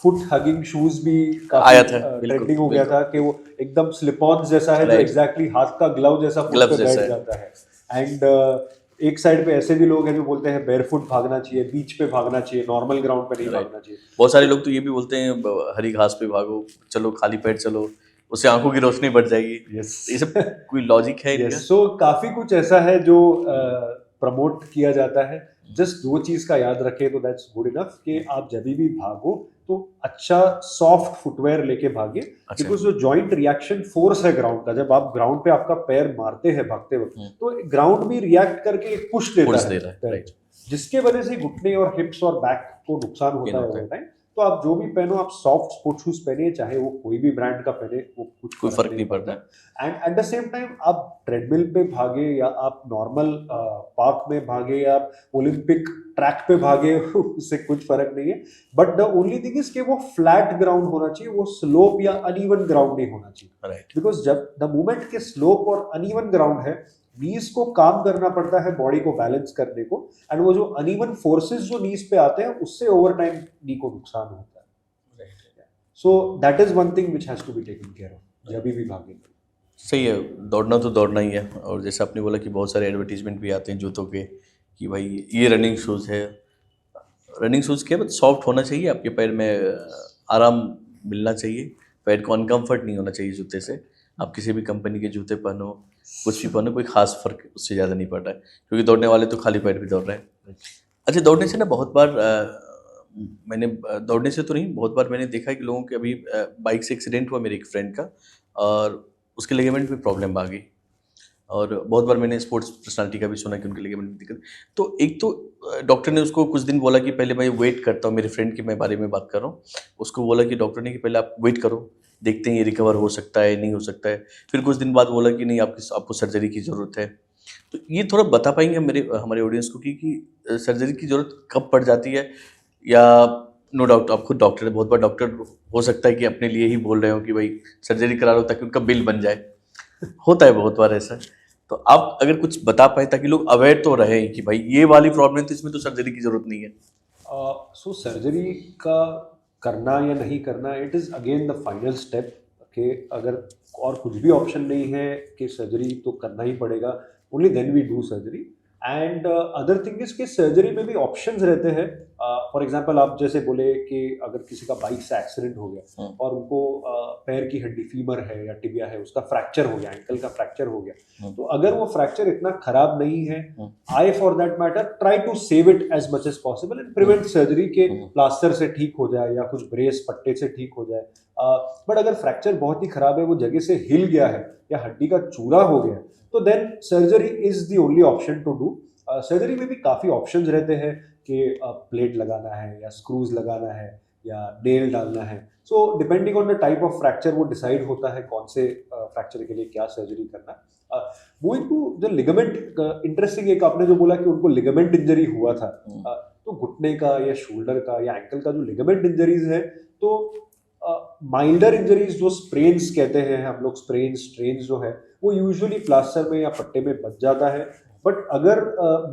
फुट हगिंग शूज भी आया था, ट्रेंडिंग हो गया था कि वो एकदम स्लिप ऑन जैसा है, जो एग्जैक्टली हाथ का ग्लव जैसा फुट पे बैठ जाता है। एंड एक साइड पे ऐसे भी लोग हैं जो बोलते हैं बेयरफुट भागना चाहिए, बीच पे भागना चाहिए, नॉर्मल ग्राउंड पे नहीं भागना चाहिए। बहुत सारे लोग तो ये भी बोलते हैं हरी घास पे भागो, चलो खाली पेट चलो, उससे आंखों की रोशनी बढ़ जाएगी। यस, ये सब कोई लॉजिक है इनका? सो काफी कुछ ऐसा है जो प्रमोट किया जाता है। जस्ट दो चीज का याद रखें तो दैट्स गुड इनफ कि आप जब भी भागो तो अच्छा सॉफ्ट फुटवेयर लेके भागे, बिकॉज जो जॉइंट रिएक्शन फोर्स है ग्राउंड का, जब आप ग्राउंड पे आपका पैर मारते हैं भागते वक्त, तो ग्राउंड भी रिएक्ट करके एक पुश देता है, राइट, जिसके वजह से घुटने और हिप्स और बैक को नुकसान होता है ओवर टाइम। तो आप जो भी पहनो, आप सॉफ्ट स्पोर्ट्स शूज पहनिए, चाहे वो कोई भी ब्रांड का पहने, वो कोई फर्क नहीं पड़ता। And eight the same time आप ट्रेडमिल पे भागे या आप नॉर्मल पार्क में भागे या आप ओलंपिक ट्रैक पे भागे उससे कुछ फर्क नहीं है, but the only thing is कि वो फ्लैट ग्राउंड होना चाहिए, वो स्लोप या अनइवन ग्राउंड नहीं होना चाहिए। राइट। बिकॉज जब द मोमेंट के स्लोप और अनइवन ग्राउंड है, नीज को काम करना पड़ता है बॉडी को बैलेंस करने को, एंड वो जो अनइवन फोर्सेस जो नीज पे आते हैं उससे ओवर टाइम नी को नुकसान होता है। So that is one thing which has to be taken care of जब भी भागेंगे। सही है, दौड़ना तो दौड़ना ही है। और जैसे आपने बोला कि बहुत सारे एडवर्टीजमेंट भी आते हैं जूतों के कि भाई ये रनिंग शूज़ है। रनिंग शूज़ क्या, बस सॉफ्ट होना चाहिए, आपके पैर में आराम मिलना चाहिए, पैर को अनकम्फर्ट नहीं होना चाहिए जूते से। आप किसी भी कंपनी के जूते पहनो, कुछ भी पहनो, कोई खास फर्क उससे ज़्यादा नहीं पड़ रहा है, क्योंकि दौड़ने वाले तो खाली पैर भी दौड़ रहे हैं। अच्छा, दौड़ने से ना बहुत बार मैंने दौड़ने से तो नहीं, बहुत बार मैंने देखा है कि लोगों के अभी बाइक से एक्सीडेंट हुआ मेरे एक फ्रेंड का, और उसके लिगामेंट में प्रॉब्लम आ गई। और बहुत बार मैंने स्पोर्ट्स पर्सनालिटी का भी सुना कि उनके लिगामेंट में दिक्कत। तो एक तो डॉक्टर ने उसको कुछ दिन बोला कि पहले मैं वेट करता हूँ, मेरे फ्रेंड के मैं बारे में बात कर रहा हूँ, उसको बोला कि डॉक्टर ने कि पहले आप वेट करो, देखते हैं ये रिकवर हो सकता है नहीं हो सकता है। फिर कुछ दिन बाद बोला कि नहीं, आपको सर्जरी की ज़रूरत है। तो ये थोड़ा बता पाएंगे हमारे ऑडियंस को कि सर्जरी की ज़रूरत कब पड़ जाती है, या नो डाउट आप खुद डॉक्टर है, बहुत बार डॉक्टर हो सकता है कि अपने लिए ही बोल रहे हो कि भाई सर्जरी करा लो ताकि उनका बिल बन जाए, होता है बहुत बार ऐसा। तो आप अगर कुछ बता पाए ताकि लोग अवेयर तो रहे कि भाई ये वाली प्रॉब्लम तो इसमें तो सर्जरी की ज़रूरत नहीं है। सो सर्जरी का करना या नहीं करना, it is again the final step कि अगर और कुछ भी ऑप्शन नहीं है कि सर्जरी तो करना ही पड़ेगा, only then we do surgery. And other thing is कि सर्जरी में भी ऑप्शंस रहते हैं। फॉर एग्जांपल आप जैसे बोले कि अगर किसी का बाइक से एक्सीडेंट हो गया और उनको पैर की हड्डी, फीमर है या टिबिया है, उसका फ्रैक्चर हो गया, एंकल का फ्रैक्चर हो गया, तो अगर वो फ्रैक्चर इतना खराब नहीं है, I for that matter try to save it as much as possible and prevent surgery के प्लास्टर से ठीक हो जाए या कुछ ब्रेस पट्टे से ठीक हो जाए। बट अगर फ्रैक्चर बहुत ही खराब है, वो जगह से हिल गया है या हड्डी का चूरा हो गया, तो then surgery is the only option to do. Surgery में भी काफ़ी ऑप्शंस रहते हैं कि प्लेट लगाना है या स्क्रूज लगाना है या नेल डालना है। So depending on the type of fracture वो डिसाइड होता है कौन से फ्रैक्चर के लिए क्या सर्जरी करना। Moving to the ligament, interesting एक आपने जो बोला कि उनको लिगामेंट इंजरी हुआ था, तो घुटने का या शोल्डर का या एंकल का जो लिगामेंट इंजरीज है, तो माइल्डर इंजरीज जो स्प्रेन्स कहते हैं हम लोग, स्ट्रेन्स जो है वो यूजुअली प्लास्टर में या पट्टे में बच जाता है। बट अगर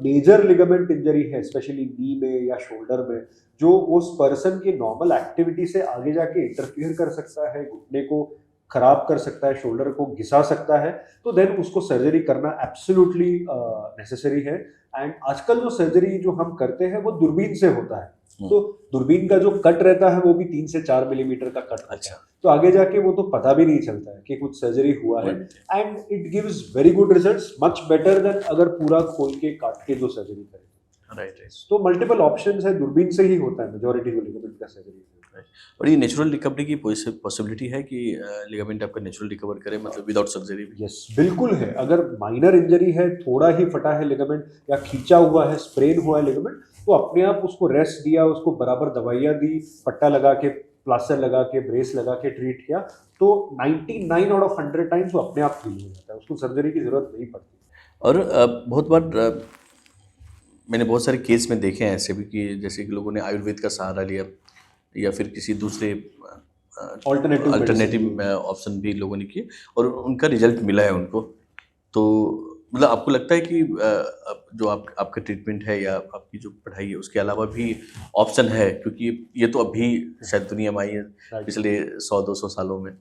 मेजर लिगामेंट इंजरी है, स्पेशली नी में या शोल्डर में, जो उस पर्सन की नॉर्मल एक्टिविटी से आगे जाके इंटरफियर कर सकता है, घुटने को खराब कर सकता है, शोल्डर को घिसा सकता है, तो देन उसको सर्जरी करना एब्सोल्युटली नेसेसरी है। एंड आजकल जो सर्जरी जो हम करते हैं वो दूरबीन से होता है, तो दूरबीन का जो कट रहता है वो भी 3 से 4 मिलीमीटर का कट होता है, तो आगे जाके वो तो पता भी नहीं चलता है कि कुछ सर्जरी हुआ है। And it gives very good results, much better than अगर पूरा खोल के काट के जो सर्जरी करें। राइट। तो मल्टीपल ऑप्शंस है, दूरबीन से ही होता है मेजॉरिटी को लिगामेंट का सर्जरी। और ये नेचुरल रिकवरी की पॉसिबिलिटी है कि लिगामेंट आपका नेचुरल रिकवर करे, मतलब विदाउट सर्जरी भी? यस, बिल्कुल है। अगर माइनर इंजरी है, थोड़ा ही फटा है लिगामेंट या खींचा हुआ है, स्प्रेन हुआ है लिगामेंट, तो अपने आप उसको रेस्ट दिया, उसको बराबर दवाइयाँ दी, पट्टा लगा के, प्लास्टर लगा के, ब्रेस लगा के ट्रीट किया, तो 99 आउट ऑफ 100 टाइम्स वो अपने आप ठीक हो जाता है, उसको सर्जरी की जरूरत नहीं पड़ती। और बहुत बार मैंने बहुत सारे केस में देखे हैं ऐसे भी कि जैसे कि लोगों ने आयुर्वेद का सहारा लिया या फिर किसी दूसरे अल्टरनेटिव ऑप्शन भी लोगों ने किए और उनका रिजल्ट मिला है उनको। तो मतलब आपको लगता है कि जो आपका ट्रीटमेंट है या आपकी जो पढ़ाई है उसके अलावा भी ऑप्शन है, क्योंकि ये तो अभी शायद दुनिया में आई है पिछले 100-200 सालों में,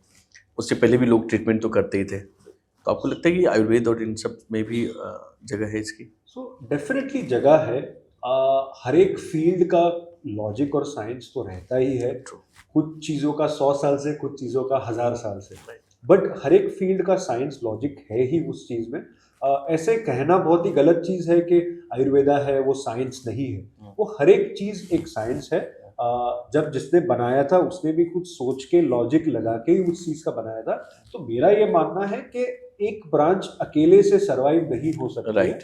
उससे पहले भी लोग ट्रीटमेंट तो करते ही थे, तो आपको लगता है कि आयुर्वेद और इन सब में भी जगह है इसकी? सो डेफिनेटली जगह है। हर एक फील्ड का लॉजिक और साइंस तो रहता ही है, कुछ चीज़ों का 100 साल से, कुछ चीज़ों का 1000 साल से, बट हर एक फील्ड का साइंस लॉजिक है ही उस चीज़ में। ऐसे कहना बहुत ही गलत चीज़ है कि आयुर्वेदा है वो साइंस नहीं है, वो हर एक चीज़ एक साइंस है। जब जिसने बनाया था उसने भी कुछ सोच के लॉजिक लगा के ही उस चीज़ का बनाया था। तो मेरा ये मानना है कि एक ब्रांच अकेले से सर्वाइव नहीं हो सकती है।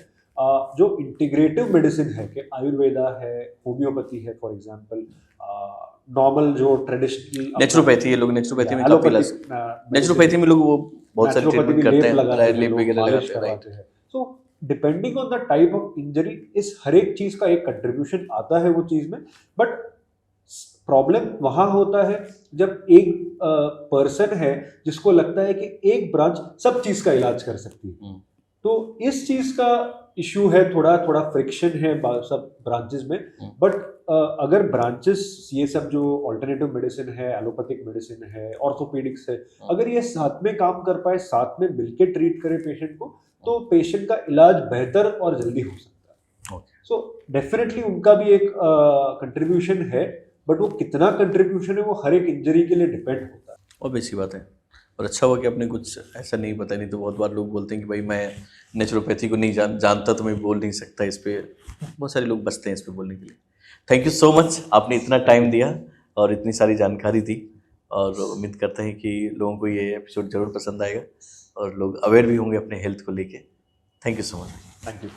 जो इंटीग्रेटिव मेडिसिन है कि आयुर्वेदा है, होम्योपैथी है फॉर एग्जांपल, नॉर्मल जो ट्रेडिशनल नेचुरोपैथी, ये लोग नेचुरोपैथी में काफी इलाज, नेचुरोपैथी में लोग वो बहुत सारे ट्रीटमेंट करते हैं, लेप वगैरह लगाते हैं, right. So depending on the type of injury इस हर एक चीज का एक कंट्रीब्यूशन आता है वो चीज में, बट प्रॉब्लम वहां होता है जब एक पर्सन है जिसको लगता है कि एक ब्रांच सब चीज का इलाज कर सकती है, तो इस चीज का इशू है, थोड़ा थोड़ा फ्रिक्शन है सब ब्रांचेस में। बट अगर ब्रांचेस ये सब जो ऑल्टरनेटिव मेडिसिन है, एलोपैथिक मेडिसिन है, ऑर्थोपेडिक्स है, अगर ये साथ में काम कर पाए, साथ में मिलके ट्रीट करे पेशेंट को, तो पेशेंट का इलाज बेहतर और जल्दी हो सकता है। सो डेफिनेटली उनका भी एक कंट्रीब्यूशन है, बट वो कितना कंट्रीब्यूशन है वो हर एक इंजरी के लिए डिपेंड होता है। और बेसी बात है, और अच्छा हुआ कि आपने कुछ ऐसा नहीं बताया, नहीं तो बहुत बार लोग बोलते हैं कि भाई मैं नेचुरोपैथी को नहीं जानता तो मैं बोल नहीं सकता इस पे, बहुत सारे लोग बचते हैं इस पे बोलने के लिए। थैंक यू सो मच, आपने इतना टाइम दिया और इतनी सारी जानकारी दी, और उम्मीद करते हैं कि लोगों को ये एपिसोड ज़रूर पसंद आएगा और लोग अवेयर भी होंगे अपने हेल्थ को लेके। Thank you so much. Thank you.